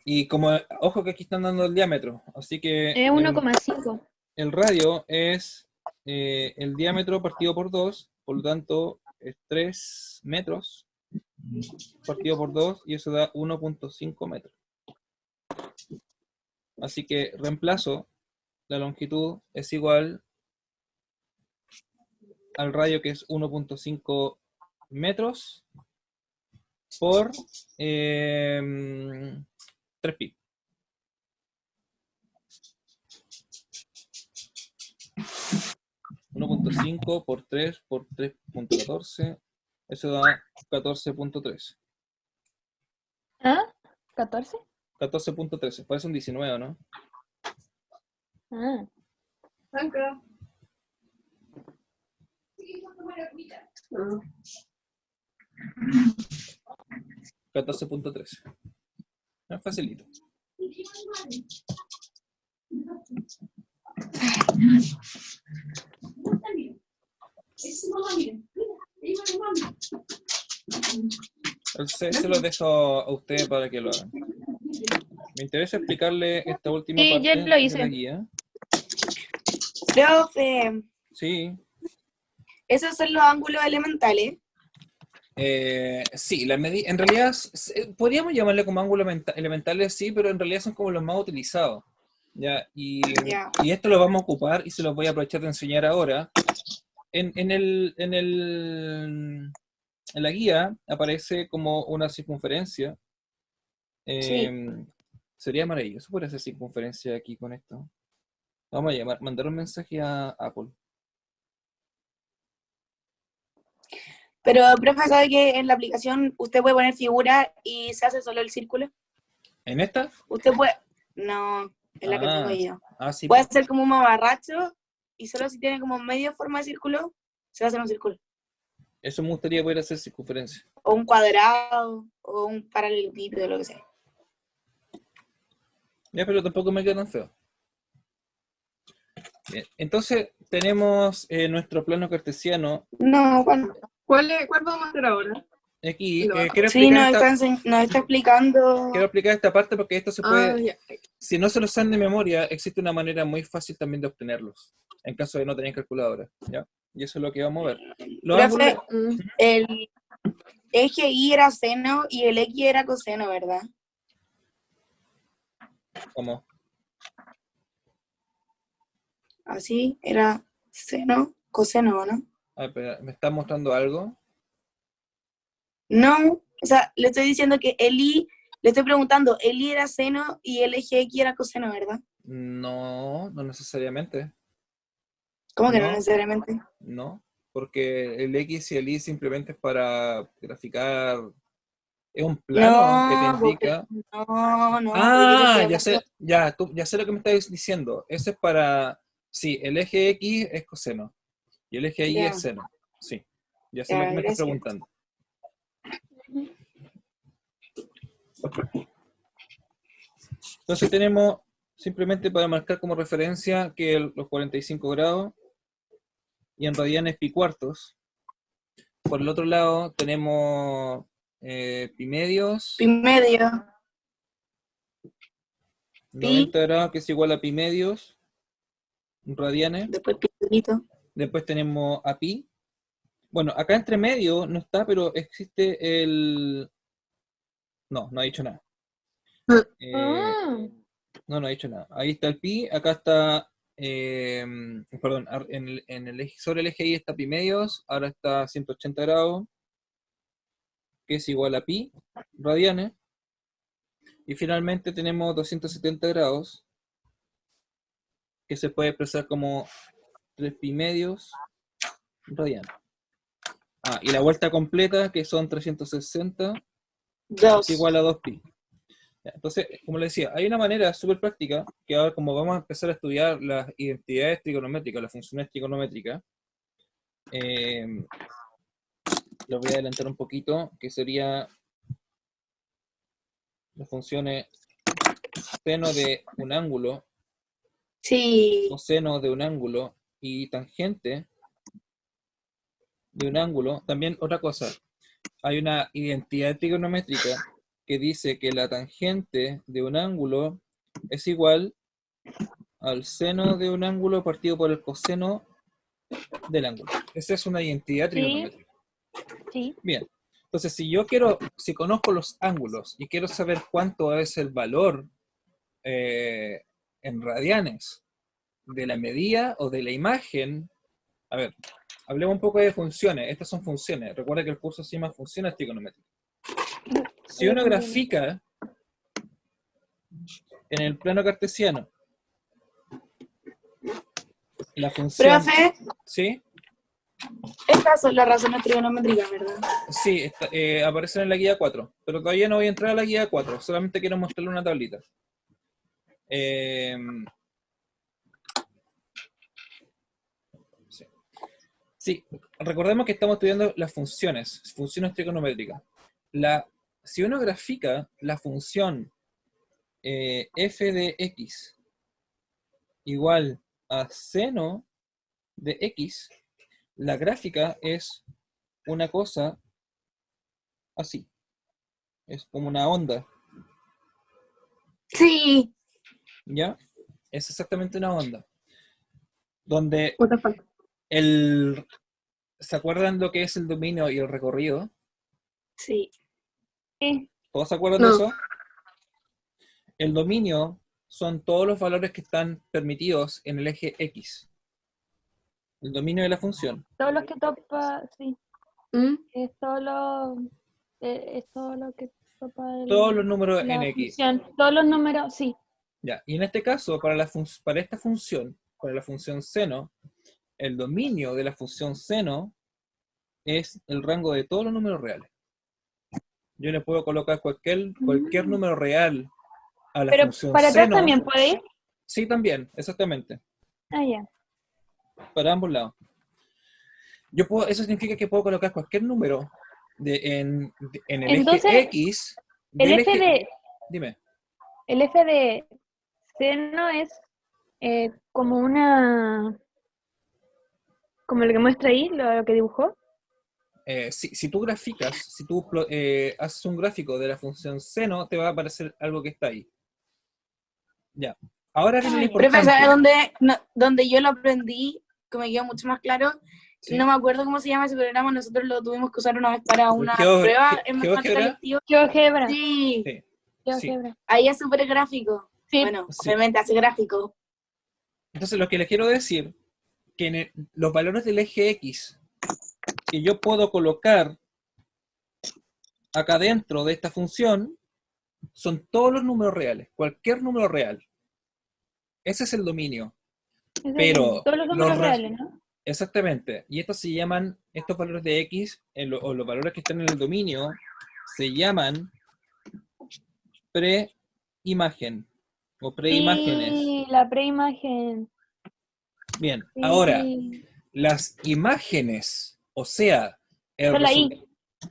Y como, ojo que aquí están dando el diámetro, así que Es 1,5. el radio es el diámetro partido por 2, por lo tanto es 3 metros partido por 2, y eso da 1.5 metros. Así que reemplazo, la longitud es igual al radio, que es 1.5 metros por 3pi. .5 por 3 por 3.14, eso da 14.13. ¿Ah? ¿14? 14.13, parece un 19, ¿no? Ah. 14.13. No es facilito. Se lo dejo a ustedes para que lo hagan. Me interesa explicarle esta última Sí, parte yo lo hice. de la guía. profe, Sí. esos son los ángulos elementales. Sí, en realidad podríamos llamarle como ángulos elementales, sí, pero en realidad son como los más utilizados. ¿Ya? Ya. Y esto lo vamos a ocupar y se los voy a aprovechar de enseñar ahora. En la guía aparece como una circunferencia. Sí. Sería maravilloso poder hacer circunferencia aquí con esto. Vamos a mandar un mensaje a Apple. Pero, profe, ¿sabe que en la aplicación usted puede poner figura y se hace solo el círculo? ¿En esta? Usted puede... No, en la que tengo yo. Sí. Puede hacer como un mamarracho y solo si tiene como medio forma de círculo, se va a hacer un círculo. Eso me gustaría poder hacer circunferencia. O un cuadrado, o un paralelepípedo, lo que sea. Ya, pero tampoco me queda tan feo. Bien, entonces tenemos nuestro plano cartesiano. No, bueno. ¿Cuál vamos a hacer ahora? Aquí, Lo bajo. quiero Sí, explicar nos está explicando... quiero explicar esta parte porque esto se puede... Ya. Si no se los saben de memoria, existe una manera muy fácil también de obtenerlos, en caso de no tener calculadora, ¿ya? Y eso es lo que vamos a ver. Los Profe, ángulos... el eje Y era seno y el X era coseno, ¿verdad? ¿Cómo? Así era seno, coseno, ¿no? Ah, espera, ¿me está mostrando algo? No, o sea, le estoy diciendo que el I, le estoy preguntando, el I era seno y el eje X era coseno, ¿verdad? No, no necesariamente. ¿Cómo que no No. necesariamente? No, porque el X y el Y simplemente es para graficar. Es un plano que te No, indica. no, porque yo te Ah, estoy ya hablando. sé, ya sé lo que me estás diciendo. Ese es para. Sí, el eje X es coseno y el eje Y Ya, es seno. Sí, ya sé lo ya, que me estás gracias. preguntando. Entonces tenemos, simplemente para marcar como referencia, que los 45 grados y en radianes pi cuartos. Por el otro lado tenemos pi medios, Pi medio, 90 grados, que es igual a pi medios radianes. después pi solito. Después tenemos a pi. Bueno, acá entre medio no está, pero existe el... No, no ha dicho nada. Ah, No ha dicho nada. Ahí está el pi, acá está... perdón, en el eje, sobre el eje Y está pi medios, ahora está 180 grados, que es igual a pi radianes. Y finalmente tenemos 270 grados, que se puede expresar como 3 pi medios radianes. Ah, y la vuelta completa, que son 360, es Dos. igual a 2pi. Entonces, como les decía, hay una manera súper práctica, que ahora como vamos a empezar a estudiar las identidades trigonométricas, las funciones trigonométricas, lo voy a adelantar un poquito, que sería las funciones seno de un ángulo, Sí, coseno de un ángulo y tangente de un ángulo. También otra cosa, hay una identidad trigonométrica que dice que la tangente de un ángulo es igual al seno de un ángulo partido por el coseno del ángulo. Esa es una identidad trigonométrica. sí. Bien, entonces si conozco los ángulos y quiero saber cuánto es el valor en radianes de la medida o de la imagen, a ver, hablemos un poco de funciones. Estas son funciones. Recuerda que el curso se llama funciones trigonométricas. Si uno grafica en el plano cartesiano la función... profe, ¿Sí? estas son las razones trigonométricas, ¿verdad? Sí, aparecen en la guía 4, pero todavía no voy a entrar a la guía 4, solamente quiero mostrarle una tablita. Sí. Sí, recordemos que estamos estudiando las funciones trigonométricas. Si uno grafica la función f de x igual a seno de x, la gráfica es una cosa así, es como una onda, Sí, ¿ya? Es exactamente una onda, donde What the fuck. ¿se acuerdan lo que es el dominio y el recorrido? sí. ¿Todos se acuerdan No. de eso? El dominio son todos los valores que están permitidos en el eje X. El dominio de la función. Todos los que topa, sí. ¿Mm? Es todo lo que topa Todos los números la en X. función. Todos los números, sí. Ya. Y en este caso, para esta función, para la función seno, el dominio de la función seno es el rango de todos los números reales. Yo le puedo colocar cualquier número real a la Pero función para atrás seno. también puede ir. Sí, también, exactamente. Ah, ya. Para ambos lados. Eso significa que puedo colocar cualquier número en el Entonces, eje X. El F de, Dime. el F de seno es como como lo que muestra ahí, lo que dibujó. Si tú graficas, si tú haces un gráfico de la función seno, te va a aparecer algo que está ahí. Ya. Ahora viene lo Profe, importante. ¿sabes dónde yo lo aprendí? Que me quedó mucho más claro. ¿Sí? No me acuerdo cómo se llama ese programa, nosotros lo tuvimos que usar una vez para una Geo- prueba Ge- en GeoGebra. matemática lectiva. GeoGebra. Sí, Sí. GeoGebra. ahí es súper gráfico. Sí. Bueno, Sí. obviamente hace gráfico. Entonces, lo que les quiero decir, que los valores del eje X que yo puedo colocar acá dentro de esta función son todos los números reales, cualquier número real. ese es el dominio. Eso Pero es, todos los los números res- reales, ¿no? Exactamente. Y estos se llaman, estos valores de X, o los valores que están en el dominio, se llaman preimagen o preimágenes. Sí, la preimagen. Bien, ahora, Sí. las imágenes, o sea, el Son la I.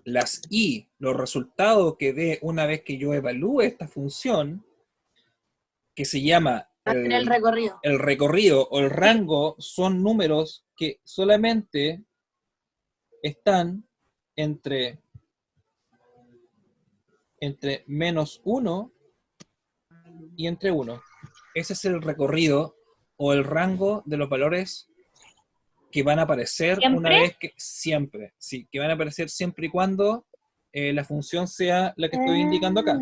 las I, los resultados que dé una vez que yo evalúe esta función, que se llama Hacer el recorrido. el recorrido o el rango, son números que solamente están entre -1 y entre 1. Ese es el recorrido o el rango de los valores que van a aparecer una ¿Siempre? vez que siempre, sí, que van a aparecer siempre y cuando la función sea la que estoy indicando acá.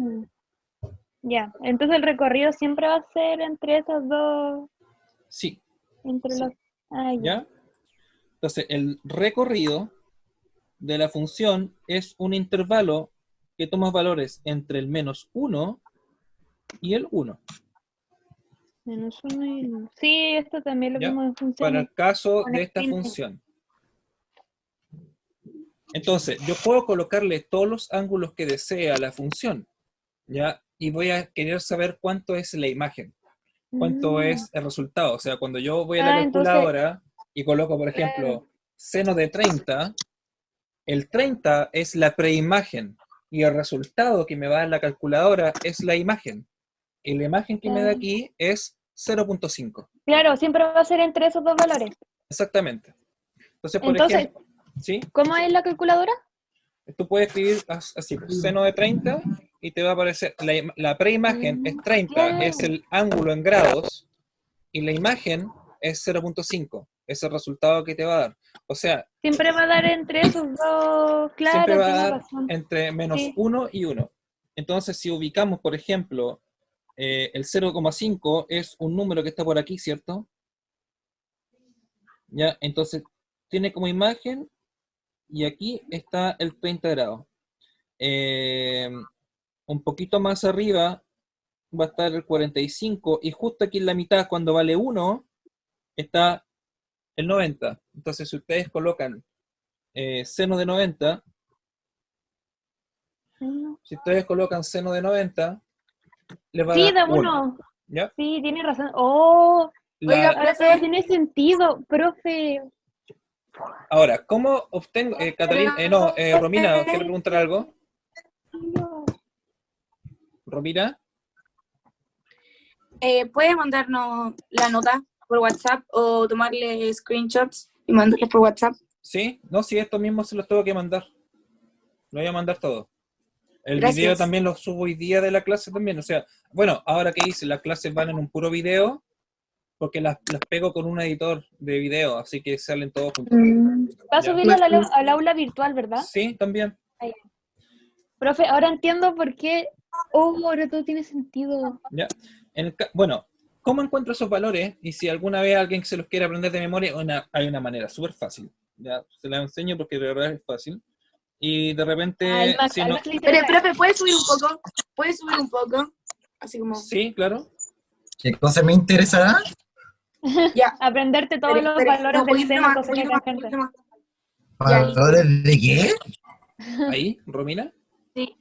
Ya, entonces el recorrido siempre va a ser entre esos dos, Sí, entre los... Ah, ya. ¿ya? Entonces, el recorrido de la función es un intervalo que toma valores entre el -1 y el 1. -1 y 1. Sí, esto también lo ¿Ya? vimos en Para funciones. el caso Con de esta extinto. función. Entonces, yo puedo colocarle todos los ángulos que desee a la función, ¿ya? Y voy a querer saber cuánto es la imagen, cuánto es el resultado. O sea, cuando yo voy a la Entonces, calculadora y coloco, por claro. ejemplo, seno de 30, el 30 es la preimagen y el resultado que me va a dar la calculadora es la imagen. Y la imagen que me da aquí es 0.5. Claro, siempre va a ser entre esos dos valores. Exactamente. Entonces, por Entonces, ejemplo, ¿sí? ¿cómo es la calculadora? Tú puedes escribir así, pues, seno de 30 y te va a aparecer, la preimagen es 30, Claro. es el ángulo en grados, y la imagen es 0.5, es el resultado que te va a dar. O sea, Siempre va a dar entre esos dos. siempre Claro, va a tienes dar razón. entre Sí. -1 y 1. Entonces, si ubicamos, por ejemplo, el 0,5 es un número que está por aquí, ¿cierto? ¿Ya? Entonces, tiene como imagen, y aquí está el 30 grados. Un poquito más arriba va a estar el 45, y justo aquí en la mitad, cuando vale 1, está el 90. Entonces, si ustedes colocan seno de 90, si ustedes colocan seno de 90, les va a Sí, dar da 1. uno. ¿Ya? Sí, tiene razón. Oh, Oiga, ahora profe, todo tiene sentido, profe. Ahora, ¿cómo obtengo, Catalina, Romina, ¿quiere preguntar algo? Romina, ¿puede mandarnos la nota por WhatsApp o tomarle screenshots y mandarlos por WhatsApp? ¿sí? No, sí, esto mismo se los tengo que mandar. Lo voy a mandar todo. El Gracias. video también lo subo hoy día de la clase también. O sea, bueno, ahora que hice, las clases van en un puro video, porque las pego con un editor de video, así que salen todos juntos. Va a ¿Ya? subirlo al aula virtual, ¿verdad? Sí, también. Profe, ahora entiendo por qué. Oh, ahora todo tiene sentido. ¿Ya? Bueno, ¿cómo encuentro esos valores? Y si alguna vez alguien se los quiere aprender de memoria, hay una manera súper fácil. ¿Ya? Se la enseño porque de verdad es fácil. Y de repente, si no... Pero, profe, ¿puedes subir un poco? ¿Puedes subir un poco? Así como... Sí, claro. ¿Qué cosa me interesará? Ya. Aprenderte todos los valores del seno, coseno y tangente. ¿Valores de qué? Ahí, Romina. Sí.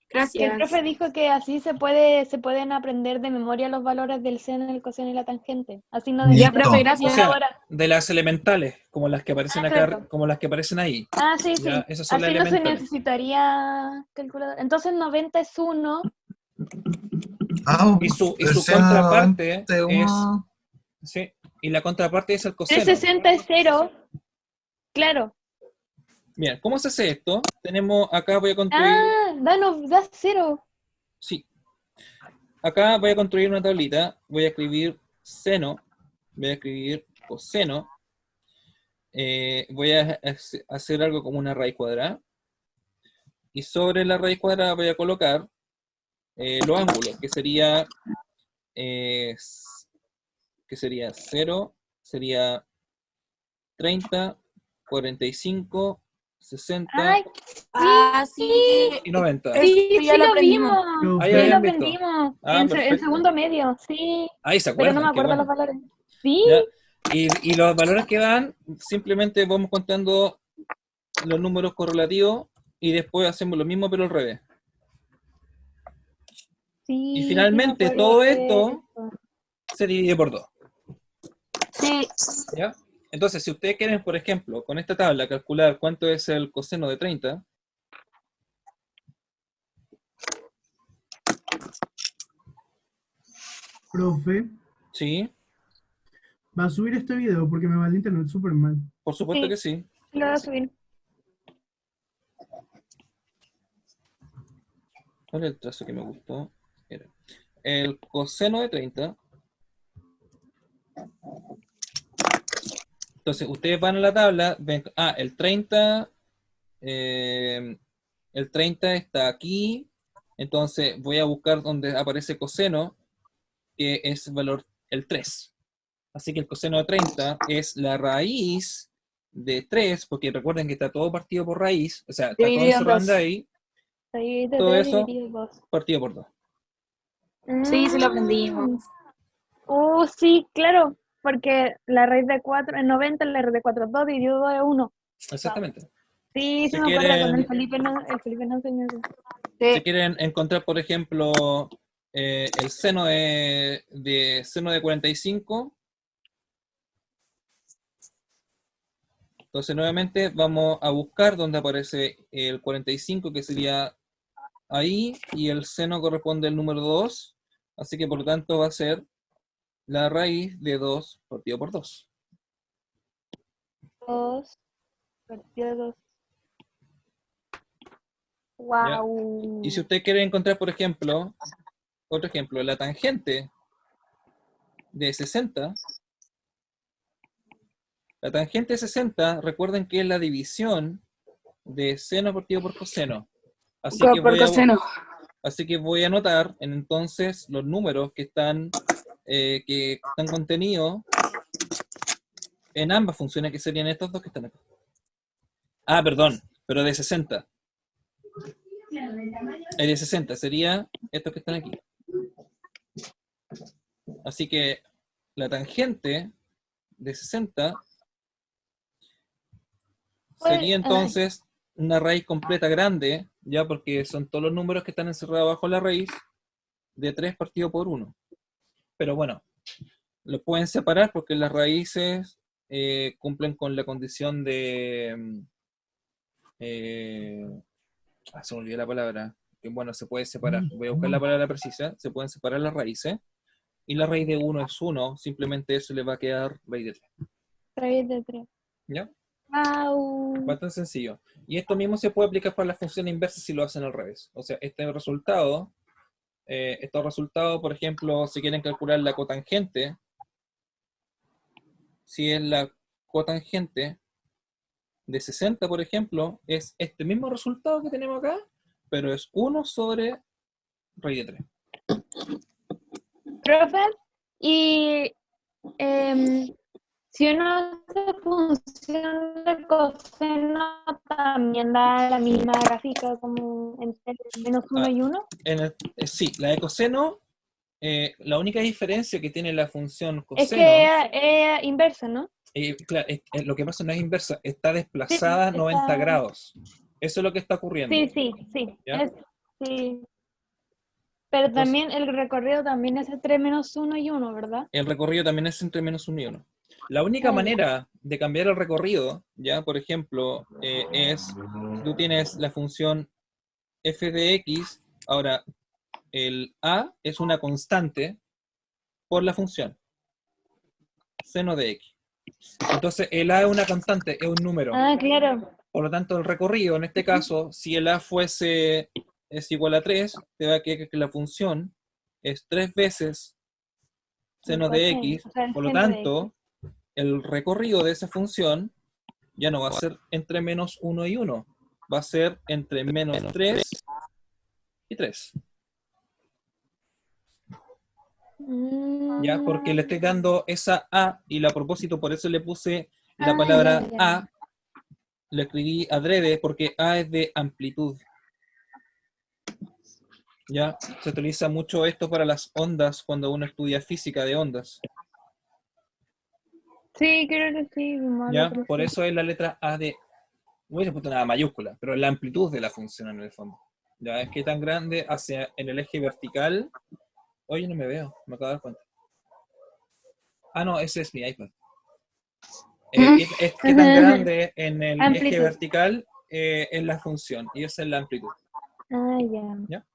El Gracias. profe dijo que así se pueden aprender de memoria los valores del seno, el coseno y la tangente. Así no Ya, necesitas profe, gracias. O sea, de las elementales, como las que aparecen acá, perfecto. como las que aparecen ahí. Ah, sí, sí. ¿Ya? Esas son las Así no se elementales. necesitaría calculadora. Entonces 90 es 1. Y su el seno contraparte de es... uno. Sí, y la contraparte es el coseno. 360 es 0. Claro. Bien, ¿cómo se hace esto? Tenemos, acá voy a construir... Da 0. Sí. Acá voy a construir una tablita, voy a escribir seno, voy a escribir coseno, voy a hacer algo como una raíz cuadrada, y sobre la raíz cuadrada voy a colocar los ángulos, que sería 0, sería 30, 45, 60 ¡Ay, Sí, y 90. Eso sí, ya sí lo lo aprendimos. vimos! Lo Ahí Sí, fue. habían lo visto. aprendimos. Ah, En perfecto. segundo medio, sí. Ahí se Pero no acuerdan, me qué acuerdo los bueno. valores. Sí, ¿Ya? Y los valores que dan, simplemente vamos contando los números correlativos y después hacemos lo mismo pero al revés. Y sí, sí me finalmente acuerdo todo de esto eso. se divide por 2. Sí, ¿Ya? Entonces, si ustedes quieren, por ejemplo, con esta tabla calcular cuánto es el coseno de 30, Profe, ¿sí? va a subir este video porque me va el internet súper mal. Por supuesto Sí. que sí. Lo voy a subir. ¿Cuál es el trazo que me gustó? Era el coseno de 30. Entonces, ustedes van a la tabla, ven, el 30 está aquí, entonces voy a buscar donde aparece coseno, que es el valor, el 3. Así que el coseno de 30 es la raíz de 3, porque recuerden que está todo partido por raíz, o sea, está todo dividido en encerrado en 2. raíz, Ahí de todo 3 eso dividido 2. partido por 2. Sí, sí lo aprendimos. Sí, claro. Porque la raíz de 4 es 90, la raíz de 4 es 2, dividido 2 es 1. Exactamente. Sí, Si sí me acuerdo quieren- cuando el Felipe nos enseñó eso. Si Sí. quieren encontrar, por ejemplo, el seno seno de 45, entonces nuevamente vamos a buscar donde aparece el 45, que sería ahí, y el seno corresponde al número 2, así que por lo tanto va a ser la raíz de 2 partido por 2. 2 partido 2. ¿Ya? Wow. Y si usted quiere encontrar, por ejemplo, otro ejemplo, la tangente de 60, la tangente de 60, recuerden que es la división de seno partido por coseno. Así que Por coseno. voy a anotar entonces los números que están contenidos en ambas funciones, que serían estos dos que están acá. Ah, perdón, pero de 60. El de 60 sería estos que están aquí. Así que la tangente de 60 sería entonces una raíz completa grande, ya porque son todos los números que están encerrados bajo la raíz de 3 partido por 1. Pero bueno, lo pueden separar porque las raíces cumplen con la condición de... se me olvidó la palabra. Que bueno, se puede separar. Voy a buscar la palabra precisa. Se pueden separar las raíces. Y la raíz de 1 es 1. Simplemente eso le va a quedar raíz de 3. Raíz de 3. ¿Ya? Wow. Bastante sencillo. Y esto mismo se puede aplicar para la función inversa si lo hacen al revés. O sea, estos resultados, por ejemplo, si quieren calcular la cotangente, si es la cotangente de 60, por ejemplo, es este mismo resultado que tenemos acá, pero es 1 sobre raíz de 3. Profe, y si uno hace función de coseno, también da la misma gráfica como entre menos 1 y 1. Sí, la de coseno, la única diferencia que tiene la función Es coseno, que es inversa, ¿no? claro, lo que pasa no es inversa, está Sí, desplazada 90 está... grados. Eso es lo que está ocurriendo. Sí. ¿Ya? Sí. Pero Entonces, también el recorrido también es entre menos 1 y 1, ¿verdad? el recorrido también es entre menos 1 y 1. La única manera de cambiar el recorrido, ya, por ejemplo, es, tú tienes la función f de x, ahora el a es una constante por la función seno de x. Entonces el a es una constante, es un número. Ah, claro. Por lo tanto, el recorrido, en este caso, si el a es igual a 3, te va a quedar que la función es 3 veces seno de Coseno, x. o sea, el Por lo centro de tanto, el recorrido de esa función ya no va a ser entre menos 1 y 1, va a ser entre menos 3 y 3. ¿Ya? Porque le estoy dando esa A y a propósito por eso le puse la palabra ya. A, lo escribí adrede porque A es de amplitud. ¿Ya? Se utiliza mucho esto para las ondas cuando uno estudia física de ondas. Sí, creo que sí. ¿Ya? Por eso es la letra A de... No hubiese puesto nada mayúscula, pero la amplitud de la función en el fondo. ¿Ya? Es que tan grande hacia en el eje vertical. Oye, no me veo, me acabo de dar cuenta. Ah, no, ese es mi iPad. ¿Qué tan grande en el eje Amplitud. vertical es la función? Y esa es la amplitud. Ah, ya. ¿Ya?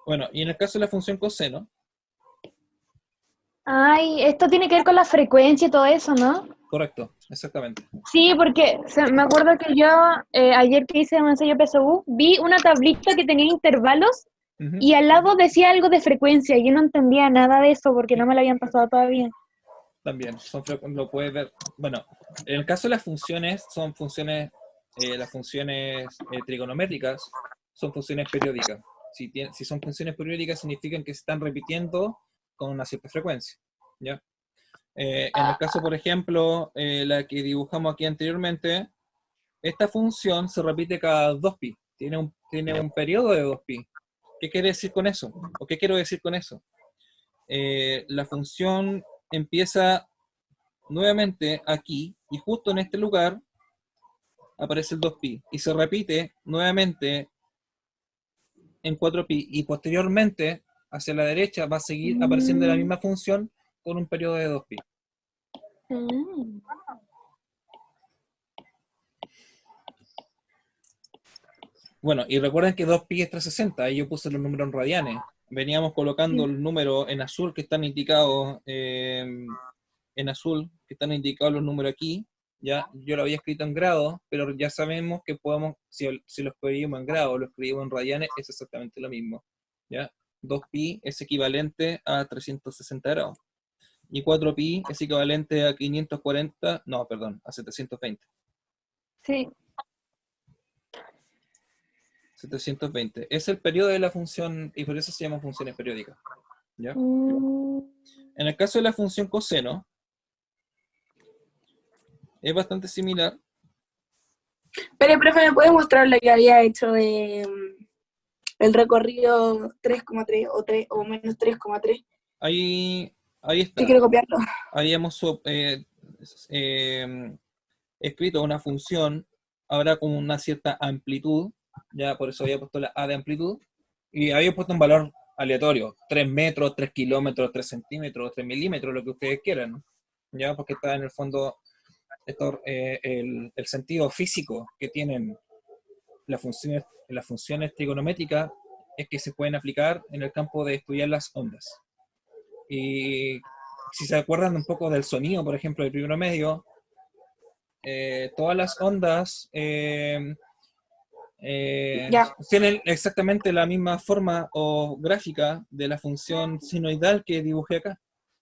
Bueno, y en el caso de la función coseno, Ay, esto tiene que ver con la frecuencia y todo eso, ¿no? correcto, exactamente. Sí, porque me acuerdo que yo, ayer que hice un ensayo PSU, vi una tablita que tenía intervalos Ujú. y al lado decía algo de frecuencia. Y yo no entendía nada de eso porque no me lo habían pasado todavía. También, lo puedes ver. Bueno, en el caso de las funciones, son funciones, las funciones trigonométricas, son funciones periódicas. Si son funciones periódicas, significan que se están repitiendo con una cierta frecuencia. ¿Ya? En el caso, por ejemplo, la que dibujamos aquí anteriormente, esta función se repite cada 2pi. Tiene un periodo de 2pi. ¿Qué quiere decir con eso? ¿O qué quiero decir con eso? La función empieza nuevamente aquí, y justo en este lugar aparece el 2pi, y se repite nuevamente en 4pi, y posteriormente, hacia la derecha, va a seguir apareciendo la misma función con un periodo de 2pi. Mm. Bueno, y recuerden que 2pi es 360, ahí yo puse los números en radianes. Veníamos colocando el número en azul que están indicados, en azul, que están indicados los números aquí. Ya, yo lo había escrito en grados, pero ya sabemos que podemos, si lo escribimos en grados o lo escribimos en radianes, es exactamente lo mismo. ¿Ya? 2pi es equivalente a 360 grados. Y 4pi es equivalente a 540, no, perdón, a 720. Sí. 720. Es el periodo de la función, y por eso se llaman funciones periódicas. ¿Ya? Mm. En el caso de la función coseno, es bastante similar. Pero, profe, ¿me puede mostrar la que había hecho de el recorrido 3,3 o 3 o menos 3,3? Ahí Si está. quiero copiarlo. Ahí hemos escrito una función ahora con una cierta amplitud, ya por eso había puesto la A de amplitud, y había puesto un valor aleatorio, 3 metros, 3 kilómetros, 3 centímetros, 3 milímetros, lo que ustedes quieran, ya porque está en el fondo el sentido físico que tienen las funciones trigonométricas es que se pueden aplicar en el campo de estudiar las ondas. Y si se acuerdan un poco del sonido, por ejemplo, del primero medio, todas las ondas tienen exactamente la misma forma o gráfica de la función sinoidal que dibujé acá.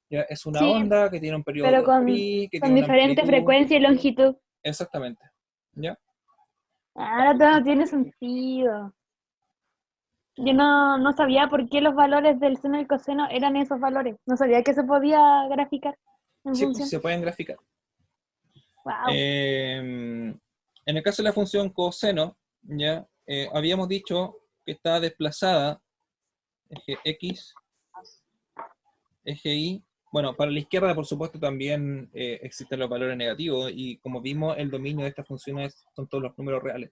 ¿Ya? Es una Sí, onda que tiene un periodo pero con pi, que tiene una diferente amplitud. frecuencia y longitud. Exactamente. ¿Ya? Ahora todo tiene sentido. Yo no sabía por qué los valores del seno y el coseno eran esos valores. No sabía que se podía graficar en Sí, función. se pueden graficar. Wow. En el caso de la función coseno, ¿ya? Habíamos dicho que está desplazada, eje X, eje Y. Bueno, para la izquierda, por supuesto, también existen los valores negativos, y como vimos, el dominio de estas funciones son todos los números reales.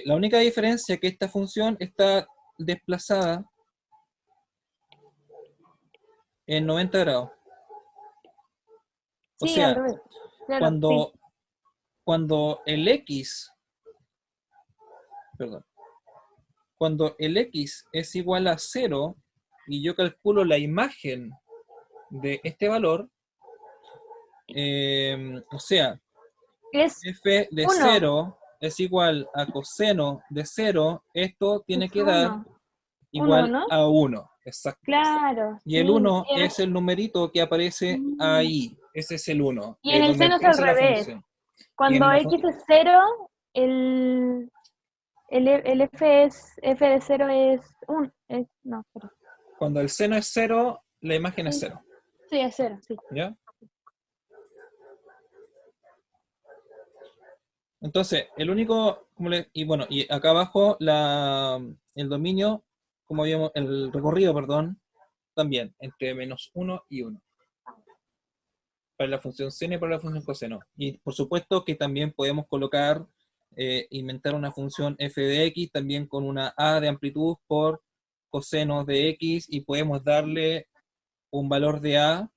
La única diferencia es que esta función está desplazada en 90 grados. O Sí, sea, al revés. Claro, cuando el X, perdón, cuando el X es igual a 0 y yo calculo la imagen de este valor, o sea, sí. Es f de 1. 0 es igual a coseno de 0, esto tiene Es que dar 1. 1, igual ¿no? a 1. Exacto. Claro. Y Sí. el 1 es el numerito que aparece Mm. ahí. Ese es el 1. Y en el donde seno es al empieza la revés. función. Y Cuando en la X es 0, el F de 0 es 1. No, perdón. cuando el seno es 0, la imagen es Sí. 0. Sí, es 0, sí. ¿Ya? Entonces, el único, y bueno, y acá abajo el dominio, como habíamos, el recorrido, perdón, también, entre -1 y 1. Para la función seno y para la función coseno. Y por supuesto que también podemos colocar, inventar una función f de x, también con una a de amplitud por coseno de x, y podemos darle un valor de a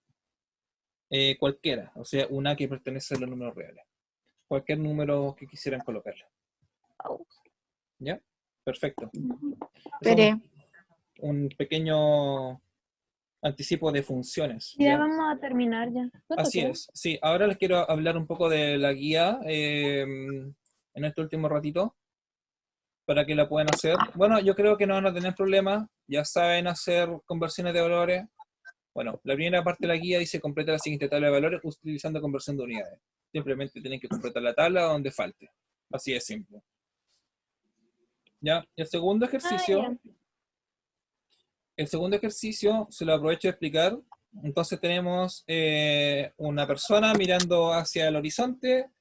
cualquiera, o sea, un a que pertenece a los números reales. Cualquier número que quisieran colocarle. ¿Ya? Perfecto. Esperé. Un pequeño anticipo de funciones. Ya ¿ya? vamos a terminar ya. ¿Cuánto Así queda? es. Sí, ahora les quiero hablar un poco de la guía en este último ratito para que la puedan hacer. Bueno, yo creo que no van a tener problemas. Ya saben hacer conversiones de valores. Bueno, la primera parte de la guía dice completa la siguiente tabla de valores utilizando conversión de unidades. Simplemente tienen que completar la tabla donde falte. Así de simple. ¿Ya? El segundo ejercicio, se lo aprovecho de explicar. Entonces tenemos una persona mirando hacia el horizonte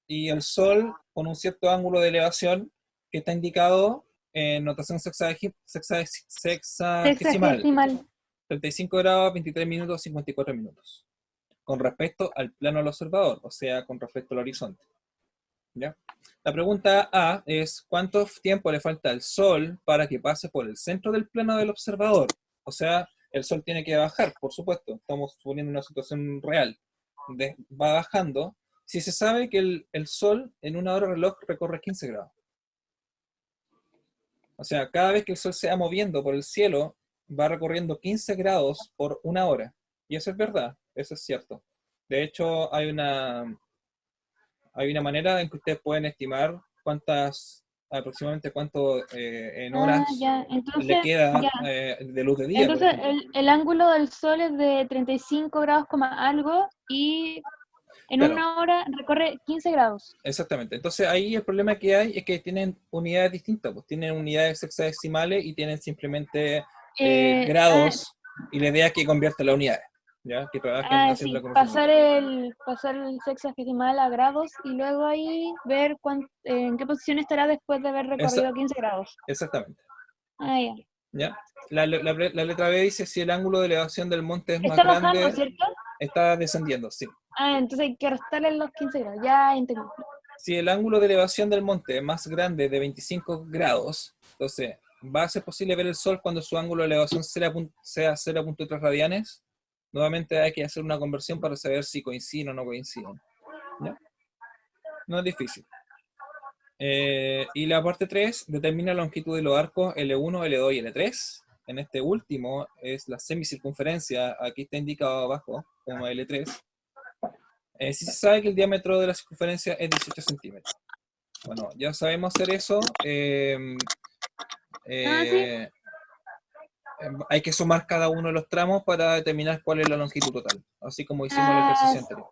y el sol con un cierto ángulo de elevación que está indicado en notación sexagesimal. Sexagesimal. 35 grados, 23 minutos, 54 minutos. Con respecto al plano del observador, o sea, con respecto al horizonte. ¿Ya? La pregunta A es, ¿cuánto tiempo le falta al Sol para que pase por el centro del plano del observador? O sea, el Sol tiene que bajar, por supuesto. Estamos suponiendo una situación real. Va bajando. Si se sabe que el Sol en una hora reloj recorre 15 grados. O sea, cada vez que el Sol se va moviendo por el cielo, va recorriendo 15 grados por una hora. Y eso es verdad, eso es cierto. De hecho, hay una manera en que ustedes pueden estimar aproximadamente cuánto en horas Ya. Entonces, le queda ya. de luz de día. por Entonces, ejemplo. el ángulo del sol es de 35 grados, algo, y en Claro. una hora recorre 15 grados. Exactamente. Entonces ahí el problema que hay es que tienen unidades distintas, pues tienen unidades sexagesimales y tienen simplemente grados, y la idea es que conviertan las unidades, ¿ya? Que trabajen haciendo la conversión. Pasar el sexagesimal a grados y luego ahí ver en qué posición estará después de haber recorrido 15 grados. Exactamente. Ya. ¿Ya? La letra B dice si el ángulo de elevación del monte es más Está grande, bajando, ¿cierto? está descendiendo, sí. Entonces hay que restarle los 15 grados. Ya entendí. Si el ángulo de elevación del monte es más grande de 25 grados, entonces, ¿va a ser posible ver el sol cuando su ángulo de elevación sea 0.3 radianes? Nuevamente hay que hacer una conversión para saber si coinciden o no coinciden. ¿Ya? No es difícil. Y la parte 3 determina la longitud de los arcos L1, L2 y L3. En este último es la semicircunferencia, aquí está indicado abajo como L3. Si se sabe que el diámetro de la circunferencia es 18 centímetros. Bueno, ya sabemos hacer eso. Hay que sumar cada uno de los tramos para determinar cuál es la longitud total, así como hicimos el ejercicio anterior.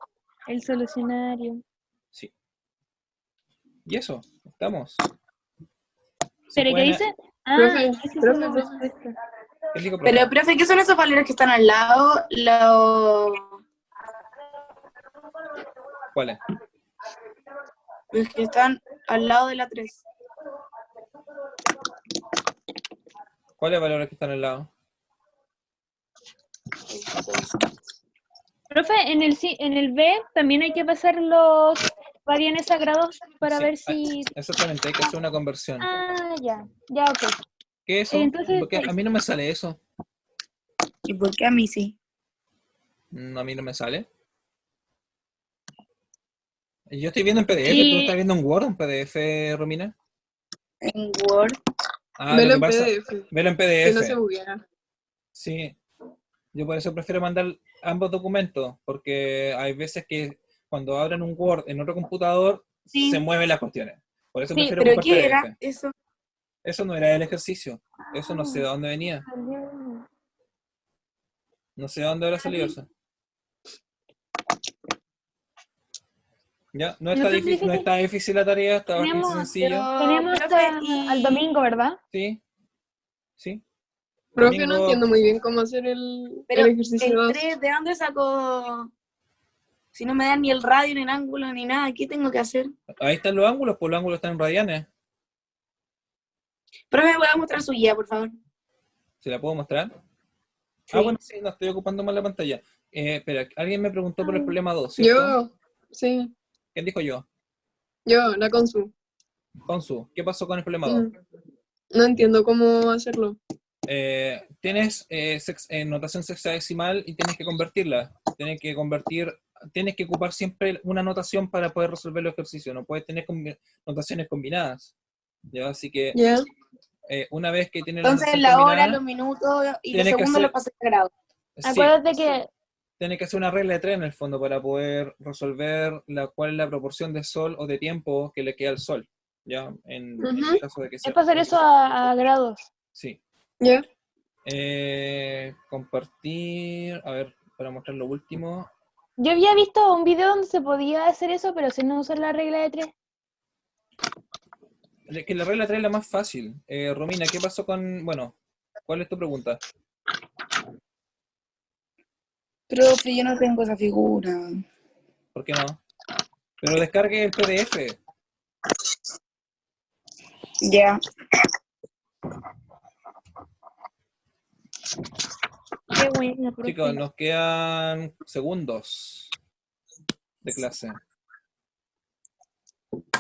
El solucionario. Sí. Y eso, estamos. ¿Pero qué dice? Profe, Pero, profe, ¿qué son esos valores que están al lado? ¿Cuáles? Los que están al lado de la 3. ¿Cuáles valores que están al lado? Profe, en el B también hay que pasar los radianes a grados para Sí, ver si... Exactamente, hay que hacer una conversión. Ya, ok. ¿Qué es eso? Entonces, Porque a mí no me sale eso. ¿Y por qué a mí sí? No, a mí no me sale. Yo estoy viendo en PDF, ¿tú estás viendo en Word o en PDF, Romina? En Word. Velo en PDF. Velo en PDF. Que no se buguea. Sí. Yo por eso prefiero mandar ambos documentos, porque hay veces que cuando abren un Word en otro computador, se mueven las cuestiones. Por eso prefiero ¿pero ocupar qué PDF. era eso? Eso no era el ejercicio. Eso no sé de dónde venía. No sé de dónde habrá salido eso. Ya, no está difícil la tarea, está bastante sencilla. Tenemos al domingo, ¿verdad? Sí. Profe, no entiendo muy bien cómo hacer el ejercicio 2. ¿De dónde sacó Si no me dan ni el radio, ni el ángulo, ni nada, ¿qué tengo que hacer? Ahí están los ángulos, pues los ángulos están en radianes. Pero me voy a mostrar su guía, por favor. ¿Se la puedo mostrar? Sí. Ah, bueno, sí, no estoy ocupando más la pantalla. Espera, alguien me preguntó por el problema 2, ¿cierto? Yo, sí, ¿Quién dijo yo? la Consu. Consu, ¿qué pasó con el problema 2? No entiendo cómo hacerlo. Tienes notación sexagesimal y tienes que convertirla. Tienes que ocupar siempre una notación para poder resolver los ejercicios. No puedes tener notaciones combinadas. ¿Ya? Así que ¿Ya? una vez que tienes Entonces, notación la hora, combinada, los minutos y los tiene que segundos ser- los pasé a grado. sí, Acuérdate que tiene que hacer una regla de 3 en el fondo para poder resolver cuál es la proporción de sol o de tiempo que le queda al sol. ¿Ya? En el caso de que es sea. pasar eso a grados. Sí. ¿Ya? Compartir, a ver, para mostrar lo último. Yo había visto un video donde se podía hacer eso, pero sin no usar la regla de 3. Que la regla 3 es la más fácil. Romina, ¿qué pasó con...? Bueno, ¿cuál es tu pregunta? Profe, yo no tengo esa figura. ¿Por qué no? Pero descargue el PDF. Ya. Qué buena, profe. Chicos, nos quedan segundos de clase.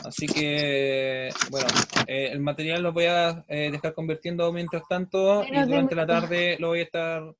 Así que, bueno, el material lo voy a dejar convirtiendo mientras tanto y Menos de durante la minuto. tarde lo voy a estar